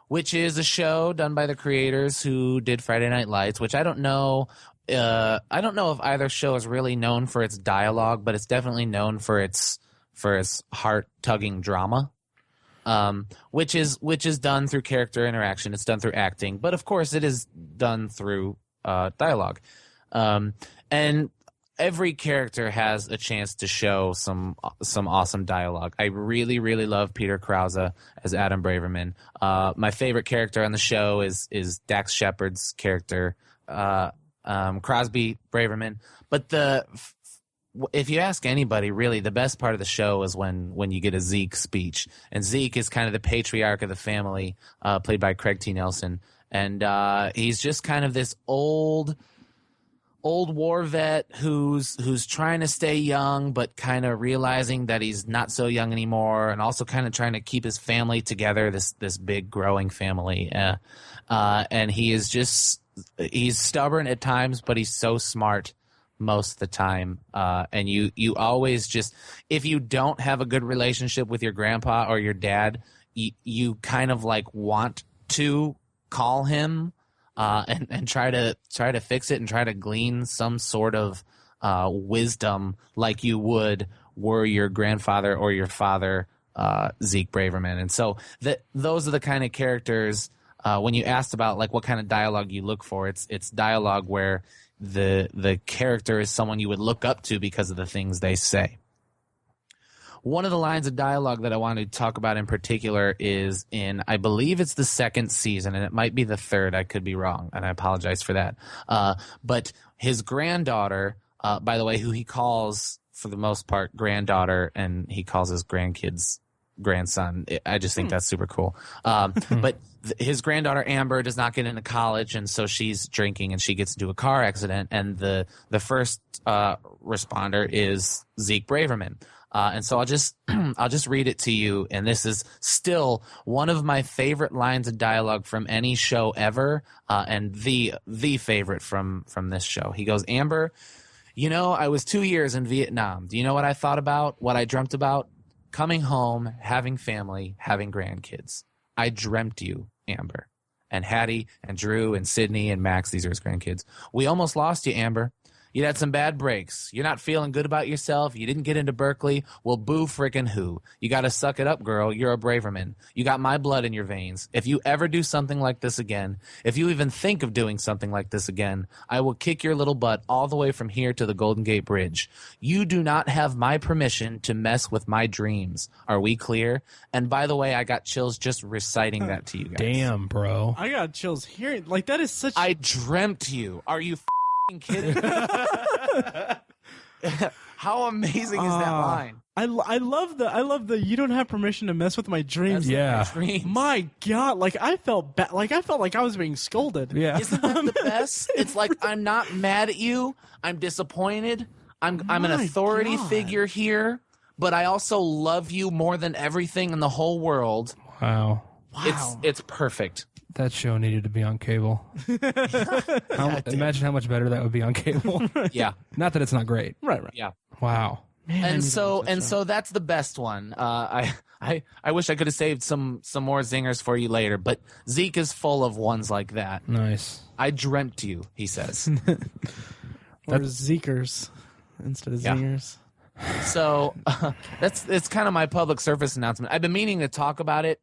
Which is a show done by the creators who did Friday Night Lights, which I don't know. I don't know if either show is really known for its dialogue, but it's definitely known for its heart-tugging drama, which is done through character interaction. It's done through acting, but of course it is done through dialogue. And every character has a chance to show some awesome dialogue. I really, really love Peter Krause as Adam Braverman. My favorite character on the show is Dax Shepard's character, Crosby Braverman. But if you ask anybody, really, the best part of the show is when you get a Zeke speech. And Zeke is kind of the patriarch of the family, played by Craig T. Nelson. And he's just kind of this old war vet who's trying to stay young, but kind of realizing that he's not so young anymore, and also kind of trying to keep his family together, this big growing family. And he's stubborn at times, but he's so smart most of the time. And you always just, if you don't have a good relationship with your grandpa or your dad, you kind of like want to call him and try to fix it and try to glean some sort of wisdom like you would were your grandfather or your father Zeke Braverman. And so those are the kind of characters when you asked about like what kind of dialogue you look for, it's dialogue where the character is someone you would look up to because of the things they say. One of the lines of dialogue that I want to talk about in particular is in, I believe it's the second season, and it might be the third. I could be wrong, and I apologize for that. But his granddaughter, by the way, who he calls, for the most part, granddaughter, and he calls his grandkids grandson. I just think that's super cool. But his granddaughter, Amber, does not get into college, and so she's drinking, and she gets into a car accident, and the first responder is Zeke Braverman. And so I'll just read it to you, and this is still one of my favorite lines of dialogue from any show ever, and the favorite from this show. He goes, "Amber, I was 2 years in Vietnam. Do you know what I thought about, what I dreamt about? Coming home, having family, having grandkids. I dreamt you, Amber. And Hattie and Drew and Sydney and Max, these are his grandkids. We almost lost you, Amber. You had some bad breaks. You're not feeling good about yourself. You didn't get into Berkeley. Well, boo frickin' who. You got to suck it up, girl. You're a Braverman. You got my blood in your veins. If you ever do something like this again, if you even think of doing something like this again, I will kick your little butt all the way from here to the Golden Gate Bridge. You do not have my permission to mess with my dreams. Are we clear?" And by the way, I got chills just reciting that to you guys. Damn, bro. I got chills hearing, like, that is such... I dreamt you. Are you kidding? How amazing is that line? I love the you don't have permission to mess with my dreams. Yeah. My God, like I felt bad. Like I felt like I was being scolded. Yeah. Isn't that the best? It's like, I'm not mad at you. I'm disappointed. I'm an authority figure here, but I also love you more than everything in the whole world. Wow. It's perfect. That show needed to be on cable. Imagine how much better that would be on cable. Yeah. Not that it's not great. Right. Yeah. Wow. Man, so that's the best one. I wish I could have saved some more zingers for you later, but Zeke is full of ones like that. Nice. I dreamt you, he says. Or Zekers instead of zingers. So it's kind of my public service announcement. I've been meaning to talk about it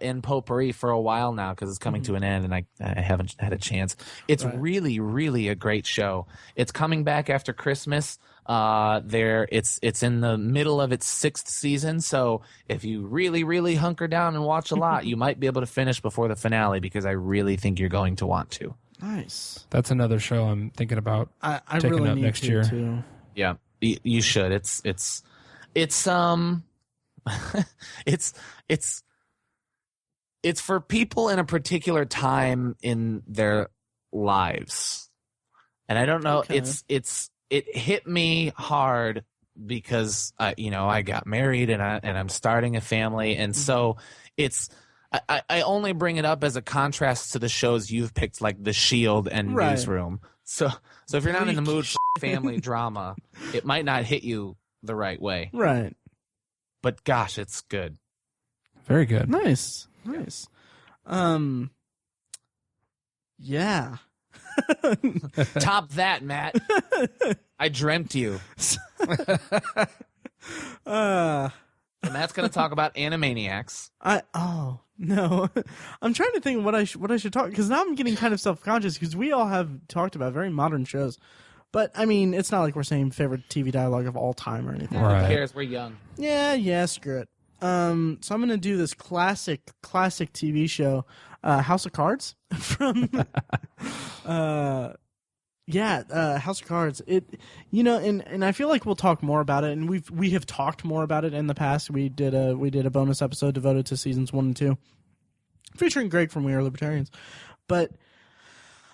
in Potpourri for a while now because it's coming to an end, and I haven't had a chance. It's really, really a great show. It's coming back after Christmas. It's in the middle of its 6th season, so if you really, really hunker down and watch a lot, you might be able to finish before the finale because I really think you're going to want to. Nice. That's another show I'm thinking about taking really up need next to, year. Too. Yeah, you should. It's it's for people in a particular time in their lives, and I don't know. Okay. It hit me hard because I got married and I'm starting a family, and so it's. I only bring it up as a contrast to the shows you've picked, like The Shield and Newsroom. So if you're not in the mood for family drama, it might not hit you the right way. Right. But gosh, it's good. Very good. Nice. Yeah. Top that, Matt. I dreamt you. And Matt's going to talk about Animaniacs. No, I'm trying to think what I should talk, because now I'm getting kind of self-conscious because we all have talked about very modern shows, but I mean it's not like we're saying favorite TV dialogue of all time or anything. Right. Who cares? We're young. Yeah, screw it. So I'm gonna do this classic TV show, House of Cards from House of Cards. And I feel like we'll talk more about it, and we have talked more about it in the past. We did a bonus episode devoted to seasons 1 and 2, featuring Greg from We Are Libertarians. But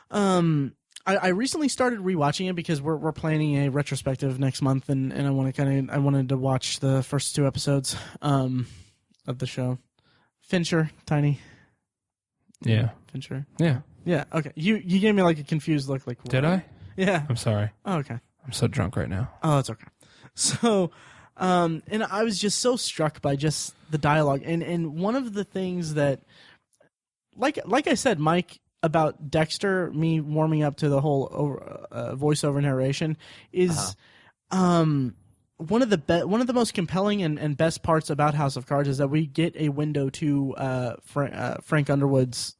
I recently started rewatching it because we're planning a retrospective next month, and I wanted to watch the first 2 episodes of the show. Fincher, Tiny. Yeah. Fincher. Yeah. Yeah, okay. You gave me like a confused look. Like, what? Did I? Yeah. I'm sorry. Oh, okay. I'm so drunk right now. Oh, it's okay. So, and I was just so struck by just the dialogue, and one of the things that, like I said, Mike, about Dexter, me warming up to the whole voiceover narration is, one of the most compelling and best parts about House of Cards is that we get a window to Frank Underwood's,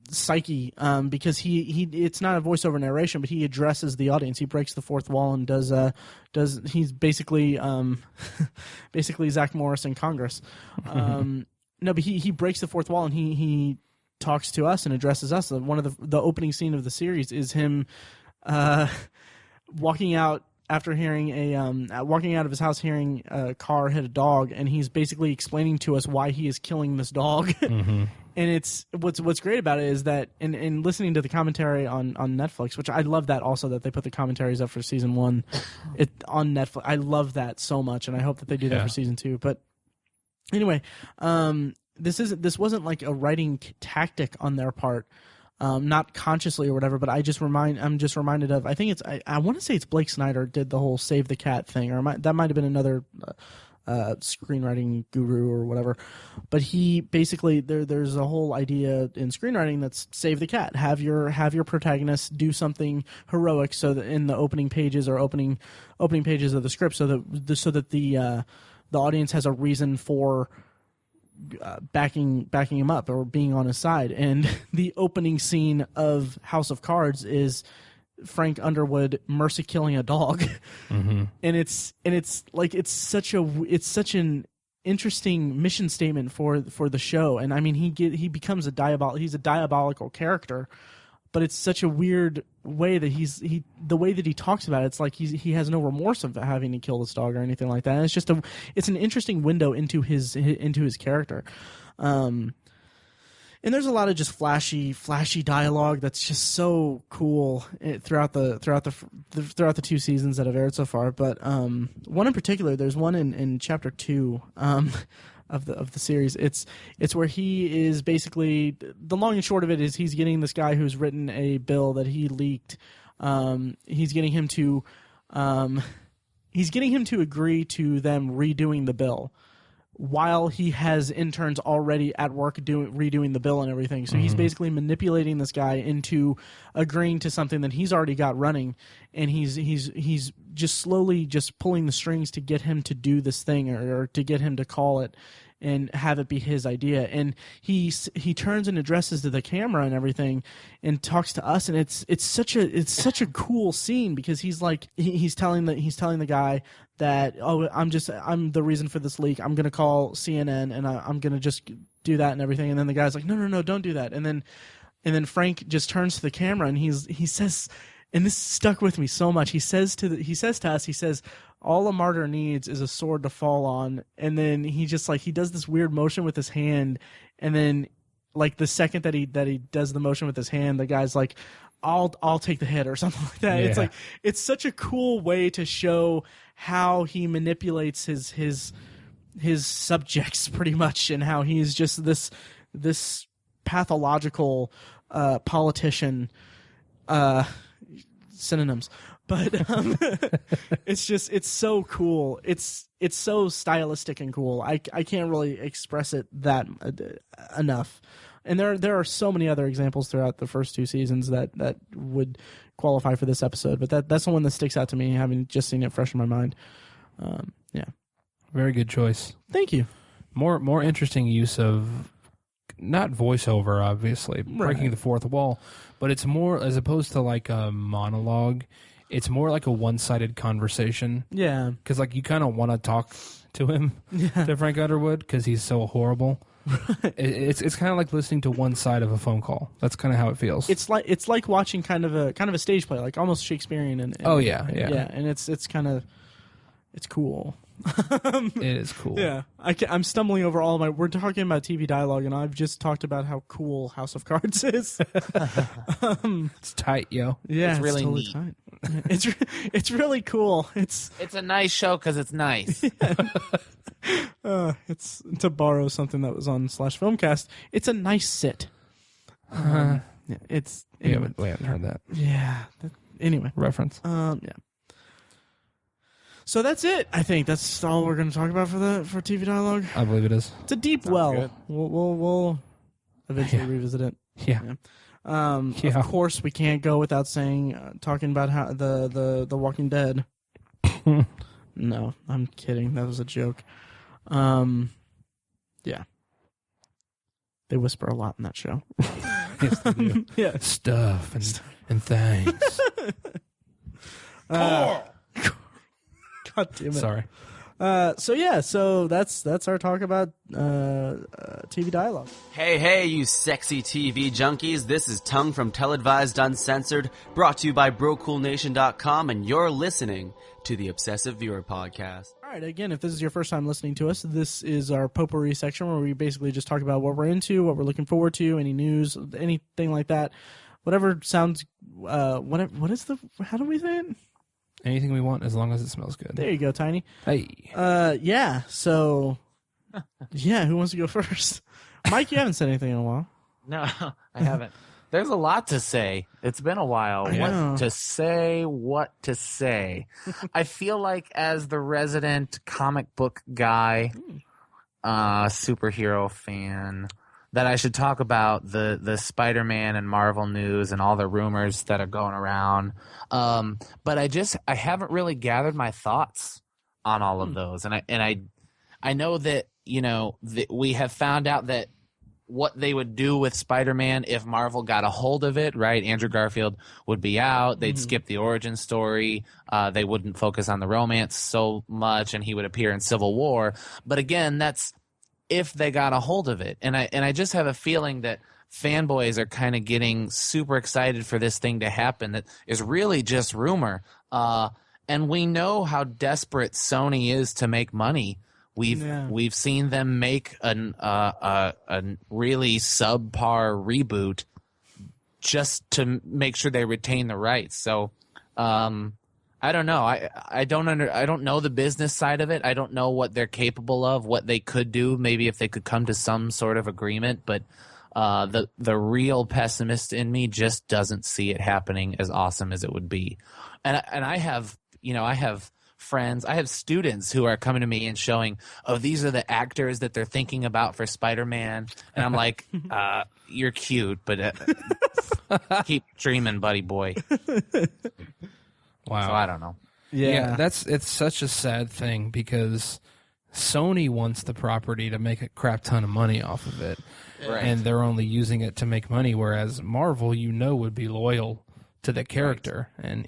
psyche, because he it's not a voiceover narration, but he addresses the audience. He breaks the fourth wall and he's basically Zach Morris in Congress. No, but he breaks the fourth wall and he talks to us and addresses us. One of the opening scene of the series is him walking out after hearing walking out of his house, hearing a car hit a dog, and he's basically explaining to us why he is killing this dog. Mm-hmm. And it's what's great about it is that in listening to the commentary on Netflix, which I love that also, that they put the commentaries up for season 1 on Netflix. I love that so much, and I hope that they do that for season 2. But anyway, this wasn't like a writing tactic on their part, not consciously or whatever. But I'm just reminded of, I think I want to say it's Blake Snyder did the whole save the cat thing, or that might have been another screenwriting guru or whatever. But he basically there's a whole idea in screenwriting that's save the cat, have your protagonist do something heroic, so that in the opening pages or opening pages of the script, so that the audience has a reason for backing him up or being on his side. And the opening scene of House of Cards is Frank Underwood mercy killing a dog. Mm-hmm. and it's such an interesting mission statement for the show. And I mean, he becomes he's a diabolical character, but it's such a weird way that the way that he talks about it, it's like he has no remorse of having to kill this dog or anything like that. And it's an interesting window into his character. And there's a lot of just flashy dialogue that's just so cool throughout the 2 seasons that have aired so far. But one in particular, there's one in chapter 2 of the series. It's where he is basically, the long and short of it is, he's getting this guy who's written a bill that he leaked. He's getting him to he's getting him to agree to them redoing the bill while he has interns already at work redoing the bill and everything. So he's basically manipulating this guy into agreeing to something that he's already got running, and he's just slowly just pulling the strings to get him to do this thing or to get him to call it and have it be his idea. And he turns and addresses to the camera and everything and talks to us, and it's such a cool scene because he's like he's telling the guy that, oh, I'm the reason for this leak. I'm gonna call CNN and I'm gonna just do that and everything. And then the guy's like, no, don't do that. And then Frank just turns to the camera and he says, and this stuck with me so much. He says to us, all a martyr needs is a sword to fall on. And then he just he does this weird motion with his hand, and then like the second that he does the motion with his hand, the guy's like, I'll take the hit or something like that. Yeah. It's such a cool way to show how he manipulates his subjects pretty much, and how he's just this pathological politician, synonyms. But it's so cool. It's so stylistic and cool. I can't really express it that enough. And there are so many other examples throughout the first two seasons that would qualify for this episode. But that's the one that sticks out to me, having just seen it fresh in my mind. Yeah. Very good choice. Thank you. More interesting use of not voiceover, obviously, breaking the fourth wall, but it's more, as opposed to like a monologue, it's more like a one-sided conversation. Yeah. Because you kind of want to talk to him, to Frank Underwood, because he's so horrible. It's kind of like listening to one side of a phone call. That's kind of how it feels. It's like watching kind of a stage play, like almost Shakespearean. And and it's kind of, it's cool. It is cool. Yeah, I'm stumbling over all of my. We're talking about TV dialogue, and I've just talked about how cool House of Cards is. It's tight, yo. Yeah, it's really totally neat. Tight. It's really cool. It's a nice show because it's nice. It's, to borrow something that was on /Filmcast, it's a nice sit. Yeah, it's. Anyway. We haven't heard that. Yeah. Anyway, reference. Yeah. So that's it. I think that's all we're going to talk about for TV dialogue. I believe it is. It's a deep well. We'll eventually revisit it. Yeah. Of course, we can't go without talking about how the Walking Dead. No, I'm kidding. That was a joke. Yeah. They whisper a lot in that show. Yes, they do. Yeah. Stuff and things. God damn it. Sorry. So that's our talk about TV dialogue. Hey, you sexy TV junkies. This is Tongue from TelADVISED Uncensored, brought to you by BroCoolNation.com, and you're listening to the Obsessive Viewer Podcast. All right, again, if this is your first time listening to us, this is our Potpourri section where we basically just talk about what we're into, what we're looking forward to, any news, anything like that. Whatever sounds, how do we say it? Anything we want, as long as it smells good. There you go, Tiny. Hey. Yeah, so, who wants to go first? Mike, you haven't said anything in a while. No, I haven't. There's a lot to say. It's been a while. What to say. I feel like as the resident comic book guy, superhero fan, that I should talk about the Spider-Man and Marvel news and all the rumors that are going around. But I haven't really gathered my thoughts on all of those. And I know that, that we have found out that what they would do with Spider-Man if Marvel got a hold of it, right? Andrew Garfield would be out. They'd skip the origin story. They wouldn't focus on the romance so much, and he would appear in Civil War. But again, that's if they got a hold of it. And I just have a feeling that fanboys are kind of getting super excited for this thing to happen that is really just rumor. And we know how desperate Sony is to make money. We've seen them make a really subpar reboot just to make sure they retain the rights. So I don't know. I don't know the business side of it. I don't know what they're capable of, what they could do. Maybe if they could come to some sort of agreement. But the real pessimist in me just doesn't see it happening as awesome as it would be. And I have I have friends, I have students who are coming to me and showing, oh, these are the actors that they're thinking about for Spider-Man. And I'm like, you're cute, but keep dreaming, buddy boy. Wow. So I don't know. Yeah, it's such a sad thing because Sony wants the property to make a crap ton of money off of it. Right. And they're only using it to make money, whereas Marvel, would be loyal to the character and,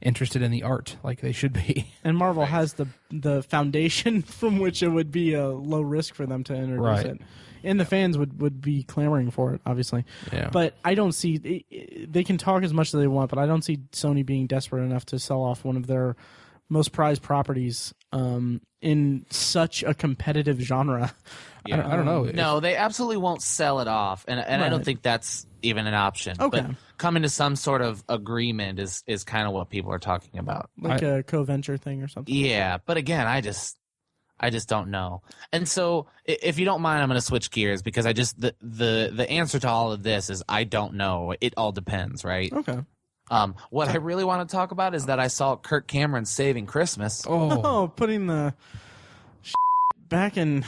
interested in the art like they should be. And Marvel has the foundation from which it would be a low risk for them to introduce it. And the fans would be clamoring for it, obviously. Yeah. But I don't see... They can talk as much as they want, but I don't see Sony being desperate enough to sell off one of their most prized properties in such a competitive genre. Yeah. I don't know. No, they absolutely won't sell it off, and I don't think that's even an option. Okay. But coming to some sort of agreement is kind of what people are talking about. Like a co-venture thing or something. Yeah, but again, I just don't know. And so, if you don't mind, I'm going to switch gears because the answer to all of this is I don't know. It all depends, right? Okay. What I really want to talk about is that I saw Kirk Cameron Saving Christmas. Oh, putting the back in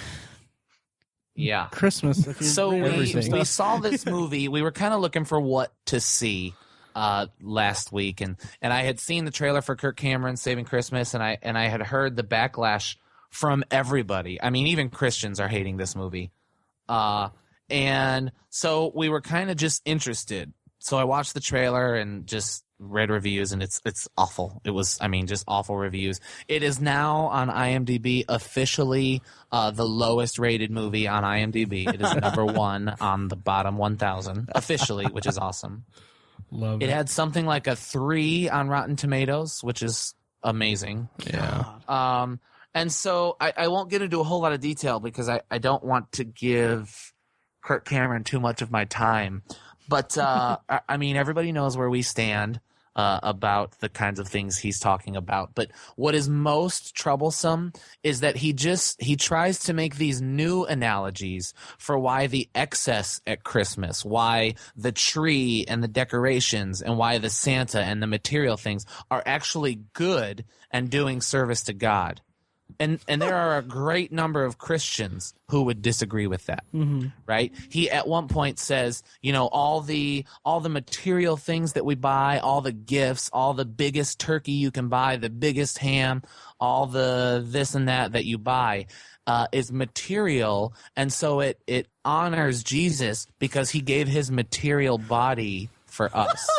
Christmas. So we saw this movie. We were kind of looking for what to see last week, and I had seen the trailer for Kirk Cameron Saving Christmas, and I had heard the backlash from everybody. I mean, even Christians are hating this movie. And so we were kind of just interested. So I watched the trailer and just read reviews, and it's awful. It was, just awful reviews. It is now on IMDb officially the lowest rated movie on IMDb. It is number 1 on the bottom 1,000 officially, which is awesome. Love it. It had something like a 3 on Rotten Tomatoes, which is amazing. Yeah. And so I won't get into a whole lot of detail because I don't want to give Kirk Cameron too much of my time. But, everybody knows where we stand about the kinds of things he's talking about. But what is most troublesome is that he tries to make these new analogies for why the excess at Christmas, why the tree and the decorations, and why the Santa and the material things are actually good and doing service to God. And there are a great number of Christians who would disagree with that, right? He at one point says, all the material things that we buy, all the gifts, all the biggest turkey you can buy, the biggest ham, all the this and that you buy is material, and so it honors Jesus because he gave his material body for us.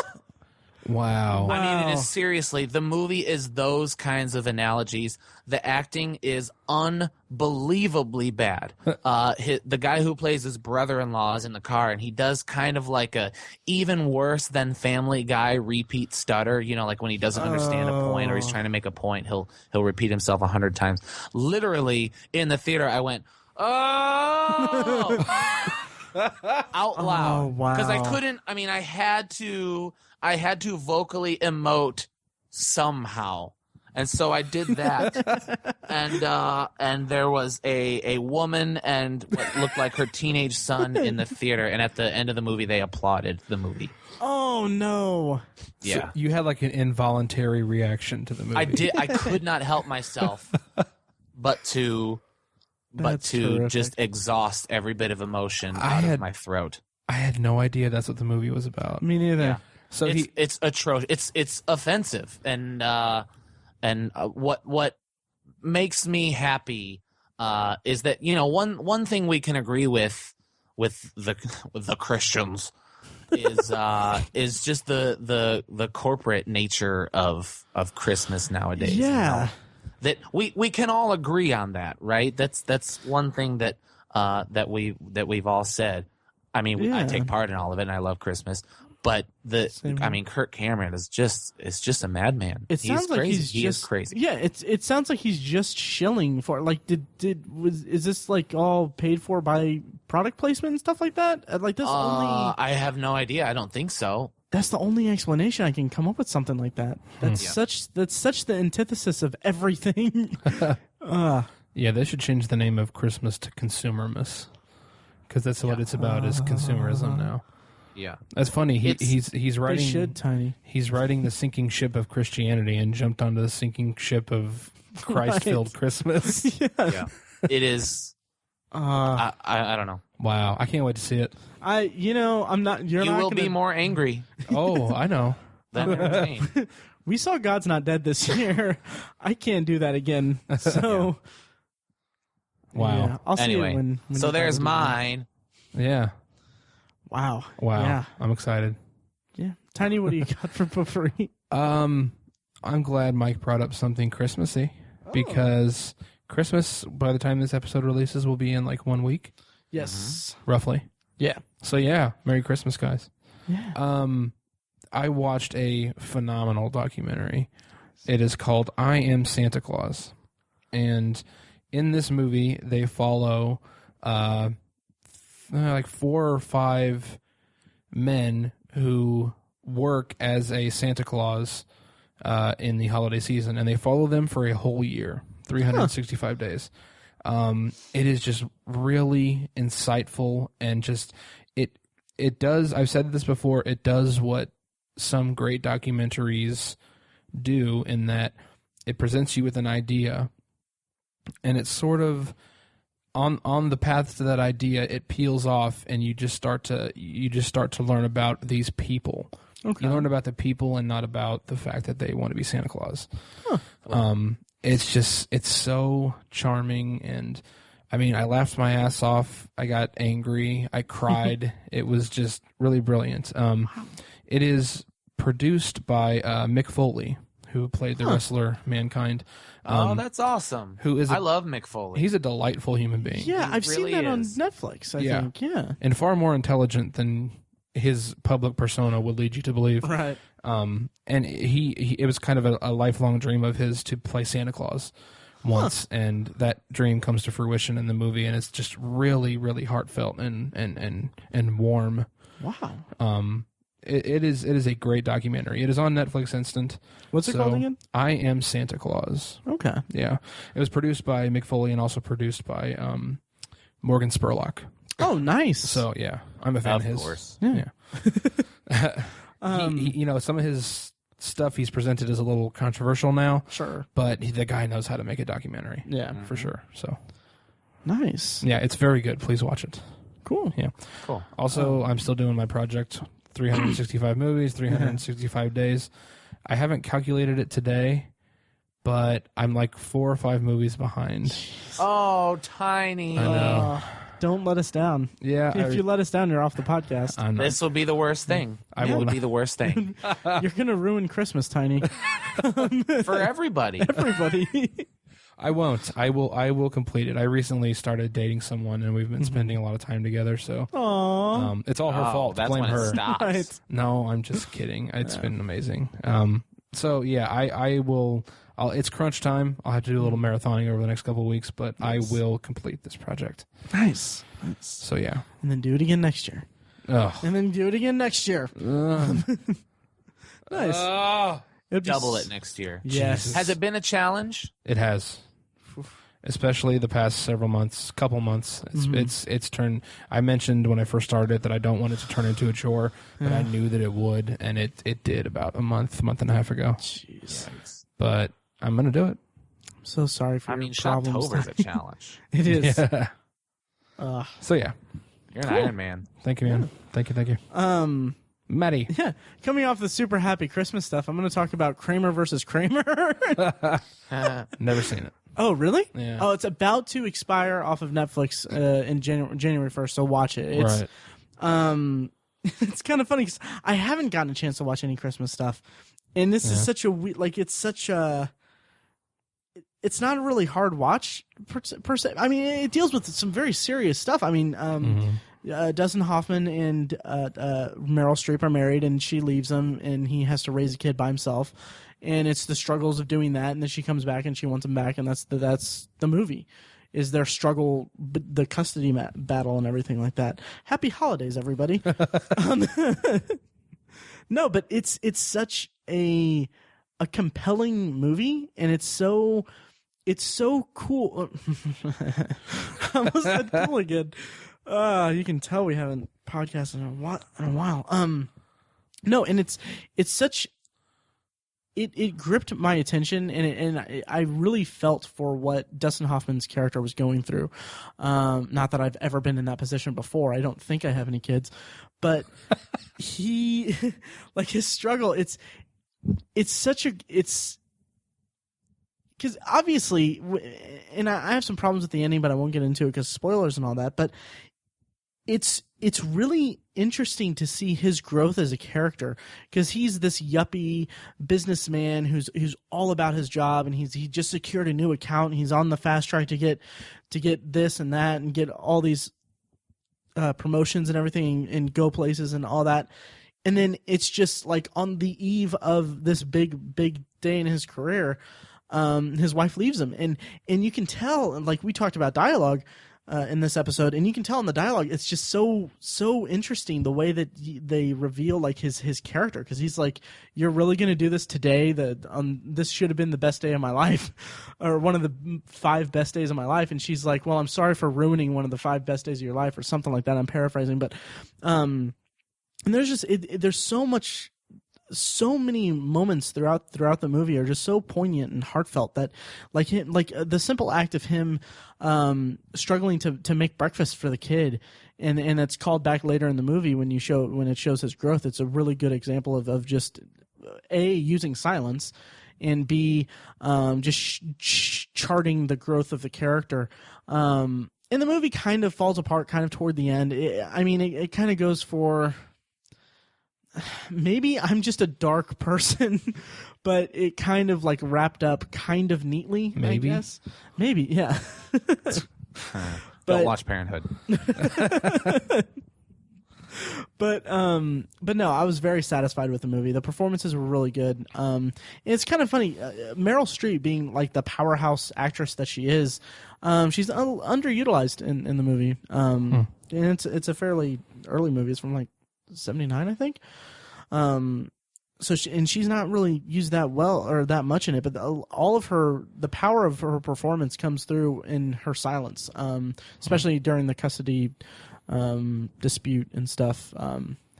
Wow. It is seriously, the movie is those kinds of analogies. The acting is unbelievably bad. The guy who plays his brother-in-law is in the car, and he does kind of like a even worse than Family Guy repeat stutter. Like when he doesn't understand a point or he's trying to make a point, he'll repeat himself 100 times. Literally, in the theater, I went, oh! Out loud. Oh, wow. Because I couldn't, I had to vocally emote somehow. And so I did that. And there was a woman and what looked like her teenage son in the theater. And at the end of the movie, they applauded the movie. Oh, no. Yeah. So you had like an involuntary reaction to the movie. I did. I could not help myself but to terrific. just exhaust every bit of emotion out of my throat. I had no idea that's what the movie was about. Me neither. Yeah. So it's atrocious. It's offensive, and what makes me happy is that one thing we can agree with the Christians is just the corporate nature of Christmas nowadays. Yeah. That we can all agree on that, right? That's one thing that we've all said. I take part in all of it, and I love Christmas. But Kirk Cameron is just a madman. It sounds like he is crazy. Yeah, it sounds like he's just shilling for is this like all paid for by product placement and stuff like that? Like this only I have no idea. I don't think so. That's the only explanation I can come up with something like that. That's such the antithesis of everything. Yeah, they should change the name of Christmas to Consumermas, because that's what it's about, is consumerism now. Yeah. That's funny. He's They writing. should, Tiny. He's riding the sinking ship of Christianity and jumped onto the sinking ship of Christ-filled Christmas. Yeah. It is. I don't know. Wow, I can't wait to see it. I'm not. You not will gonna, be more angry Oh, I know. than entertained. We saw God's Not Dead this year. I can't do that again. So. Wow. Yeah, I'll see Anyway, it when so you there's finally do mine. Yeah. that. Wow. Wow. Yeah. I'm excited. Yeah. Tiny, what do you got for Potpourri? I'm glad Mike brought up something Christmassy because Christmas, by the time this episode releases, will be in like 1 week, Yes. roughly. Yeah. So yeah, Merry Christmas, guys. Yeah. I watched a phenomenal documentary. It is called I Am Santa Claus. And in this movie, they follow like 4 or 5 men who work as a Santa Claus in the holiday season. And they follow them for a whole year, 365 days. It is just really insightful and just it does, I've said this before, it does what some great documentaries do in that it presents you with an idea and it's sort of on the path to that idea, it peels off and you just start to learn about these people. Okay. You learn about the people and not about the fact that they want to be Santa Claus. Huh. It's so charming and I mean, I laughed my ass off. I got angry. I cried. It was just really brilliant. It is produced by Mick Foley, who played the wrestler Mankind. That's awesome. I love Mick Foley. He's a delightful human being. Yeah, I've really seen that on is. Netflix, I think. Yeah. And far more intelligent than his public persona would lead you to believe. Right. And it was kind of a lifelong dream of his to play Santa Claus once, and that dream comes to fruition in the movie, and it's just really, really heartfelt and warm. Wow. It is a great documentary. It is on Netflix Instant. What's it called again? I Am Santa Claus. Okay. Yeah. It was produced by Mick Foley and also produced by Morgan Spurlock. Oh, nice. So, yeah, I'm a fan of his. Of course. Yeah. Some of his stuff he's presented is a little controversial now. Sure. But the guy knows how to make a documentary. Yeah. For sure. So, nice. yeah, it's very good. Please watch it. Cool. Yeah. Cool. Also, I'm still doing my project, 365 movies, 365 days. I haven't calculated it today, but I'm like 4 or 5 movies behind. Oh, Tiny. I know. Don't let us down. Yeah. If you let us down, you're off the podcast. I know. This will be the worst thing. It would be the worst thing You're going to ruin Christmas, Tiny. for everybody. Everybody. I won't. I will complete it. I recently started dating someone, and we've been spending a lot of time together. So, Aww. it's all her fault. That's Blame when her. It stops. Right. No, I'm just kidding. It's been amazing. So yeah, I will. It's crunch time. I'll have to do a little marathoning over the next couple of weeks, but I will complete this project. Nice. So yeah, And then do it again next year. oh, And then do it again next year. Nice. It'd be Double it next year. Yes. Jesus. Has it been a challenge? it has. Especially the past couple months, it's turned. I mentioned when I first started that I don't want it to turn into a chore, but I knew that it would, and it did about a month and a half ago. Jeez. But I'm gonna do it. I'm so sorry for your problems. Shoptober's a challenge. It is. Yeah. So yeah, You're an Iron Man. thank you, man. Thank you. Maddie. Yeah. Coming off the super happy Christmas stuff, I'm going to talk about Kramer versus Kramer. Never seen it. Oh, really? Yeah. Oh, it's about to expire off of Netflix in January 1st, so watch it. It's, Right. it's kind of funny because I haven't gotten a chance to watch any Christmas stuff, and this is such a it's not a really hard watch per se. I mean, it deals with some very serious stuff. I mean, Dustin Hoffman and Meryl Streep are married, and she leaves him, and he has to raise a kid by himself. And it's the struggles of doing that, and then she comes back and she wants him back, and that's the movie, is their struggle, the custody battle and everything like that. Happy holidays, everybody. No, but it's such a compelling movie, and it's so cool. I almost said cool again. You can tell we haven't podcasted in a while. No, and it's such. It gripped my attention, and I really felt for what Dustin Hoffman's character was going through. Not that I've ever been in that position before. I don't think I have any kids, but he, like his struggle. It's because obviously, and I have some problems with the ending, but I won't get into it because spoilers and all that. But it's really interesting to see his growth as a character, because he's this yuppie businessman who's all about his job, and he just secured a new account, and he's on the fast track to get this and that and get all these promotions and everything and go places and all that. And then it's just like on the eve of this big day in his career, his wife leaves him, and you can tell, and like we talked about dialogue in this episode, and you can tell in the dialogue, it's just so interesting the way that they reveal like his character, because he's like, you're really going to do this today? This should have been the best day of my life, or one of the 5 best days of my life. And she's like, well, I'm sorry for ruining one of the 5 best days of your life, or something like that. I'm paraphrasing, but and there's just there's so many moments throughout the movie are just so poignant and heartfelt that like the simple act of him struggling to make breakfast for the kid, and it's called back later in the movie when it shows his growth. It's a really good example of just A, using silence, and B, just charting the growth of the character. And the movie kind of falls apart kind of toward the end. It kind of goes for, maybe I'm just a dark person, but it kind of like wrapped up kind of neatly. Maybe, I guess. Maybe, yeah. Don't watch Parenthood. But no, I was very satisfied with the movie. The performances were really good. It's kind of funny, Meryl Streep being like the powerhouse actress that she is. She's underutilized in the movie. And it's a fairly early movie. It's from like 79, I think. She's not really used that well or that much in it, but all of the power of her performance comes through in her silence, especially during the custody dispute and stuff.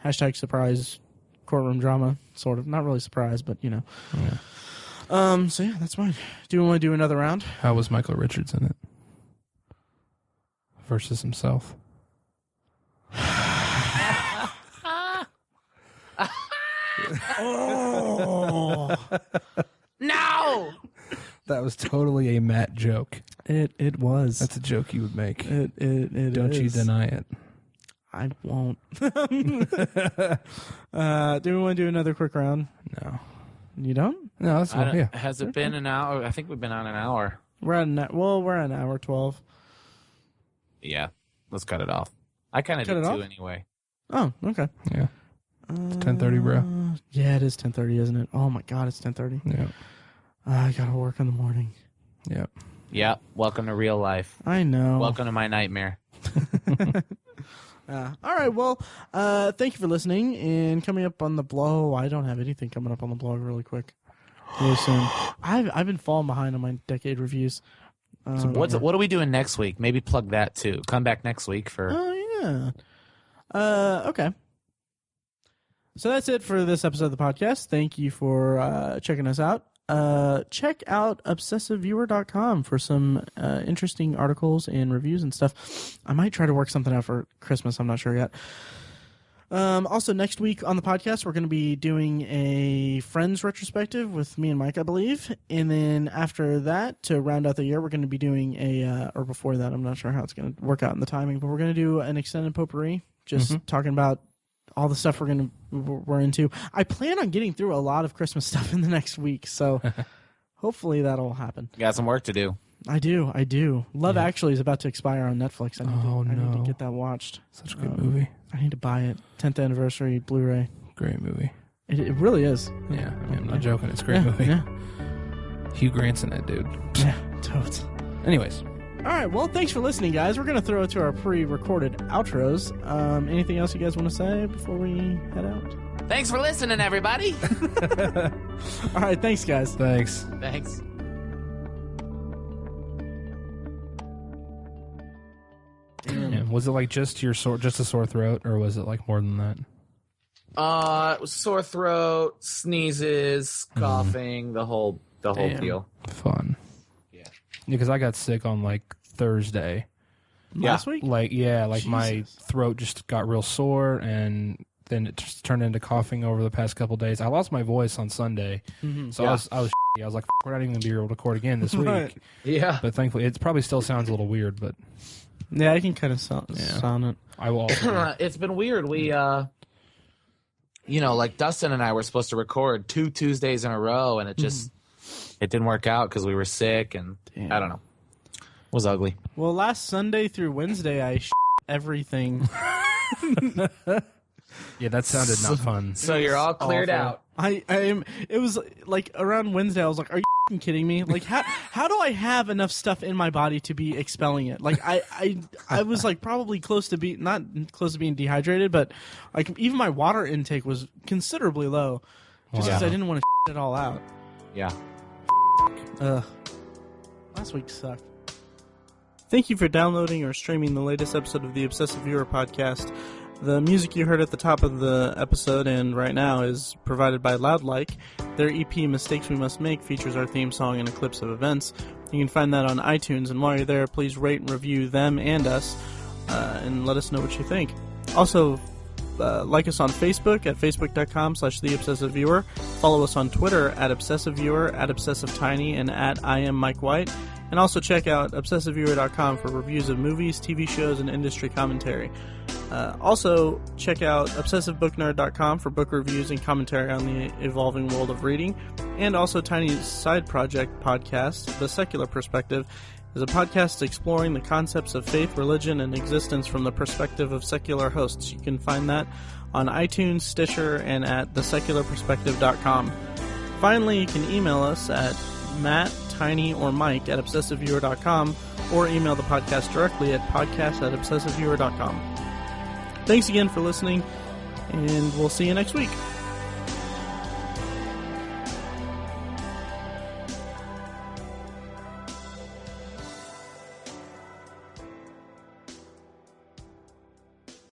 Hashtag surprise courtroom drama, sort of. Not really surprise, but you know. Yeah. So yeah, that's mine. Do you want to do another round? How was Michael Richards in it versus himself? Oh No! That was totally a Matt joke. It was. That's a joke you would make. It Don't is. you deny it. I won't. Do we want to do another quick round? No. You don't? No, that's fine. Yeah. Has it been an hour? I think we've been on an hour. We're at an hour 12. Yeah, let's cut it off. I kind of did too anyway. Oh, okay. Yeah. It's 10:30, bro. Yeah, it is 10:30, isn't it? Oh my God, it's 10:30. Yeah. I gotta work in the morning. Yeah. Yeah. Welcome to real life. I know. Welcome to my nightmare. All right. Well, thank you for listening. And coming up on the blog, I don't have anything coming up on the blog really quick. Really soon. I've been falling behind on my decade reviews. So what are we doing next week? Maybe plug that too. Come back next week for. Oh yeah. Okay. So that's it for this episode of the podcast. Thank you for checking us out. Check out obsessiveviewer.com for some interesting articles and reviews and stuff. I might try to work something out for Christmas. I'm not sure yet. Also, next week on the podcast, we're going to be doing a Friends retrospective with me and Mike, I believe. And then after that, to round out the year, we're going to be doing or before that, I'm not sure how it's going to work out in the timing, but we're going to do an extended potpourri, just talking about all the stuff we're into. I plan on getting through a lot of Christmas stuff in the next week, so hopefully that'll happen. You got some work to do. I do. Love Actually is about to expire on Netflix. I need to get that watched. Such a good movie. I need to buy it. 10th anniversary Blu-ray. Great movie. It really is. Yeah, I mean, I'm not joking. It's a great movie. Yeah. Hugh Grant's in that dude. Yeah, totes. Anyways. All right, well, thanks for listening, guys. We're going to throw it to our pre-recorded outros. Anything else you guys want to say before we head out? Thanks for listening, everybody. All right, thanks, guys. Thanks. Thanks. Damn. Damn. Was it like just a sore throat, or was it like more than that? It was sore throat, sneezes, coughing, the whole deal. Fun. Yeah. Because I got sick on like Thursday. Last week? Like Jesus. my throat just got real sore, and then it just turned into coughing over the past couple days. I lost my voice on Sunday, so I was shitty. I was like, we're not even gonna be able to record again this week. Right. Yeah. But thankfully, it probably still sounds a little weird, but Yeah, I can kind of sound it. I will also. It's been weird. We, like Dustin and I were supposed to record 2 Tuesdays in a row, and it just it didn't work out because we were sick, and I don't know. It was ugly. Well, last Sunday through Wednesday, I everything. Yeah, that sounded not fun. So you're all cleared out. I am. It was like around Wednesday. I was like, "Are you f***ing kidding me? Like, how do I have enough stuff in my body to be expelling it? Like, I was like probably close to not close to being dehydrated, but like even my water intake was considerably low, just because I didn't want to it all out. Yeah. Last week sucked. Thank you for downloading or streaming the latest episode of the Obsessive Viewer podcast. The music you heard at the top of the episode and right now is provided by Loudlike. Their EP Mistakes We Must Make features our theme song and a clips of events. You can find that on iTunes, and while you're there, please rate and review them and us, and let us know what you think. Also, like us on Facebook at facebook.com/TheObsessiveViewer. Follow us on Twitter at ObsessiveViewer, at ObsessiveTiny, and at IamMikeWhite. And also check out ObsessiveViewer.com for reviews of movies, TV shows, and industry commentary. Also, check out ObsessiveBookNerd.com for book reviews and commentary on the evolving world of reading. And also Tiny's side project podcast, The Secular Perspective, is a podcast exploring the concepts of faith, religion, and existence from the perspective of secular hosts. You can find that on iTunes, Stitcher, and at thesecularperspective.com. Finally, you can email us at Matt, Tiny, or Mike at ObsessiveViewer.com, or email the podcast directly at podcast@ObsessiveViewer.com. Thanks again for listening, and we'll see you next week.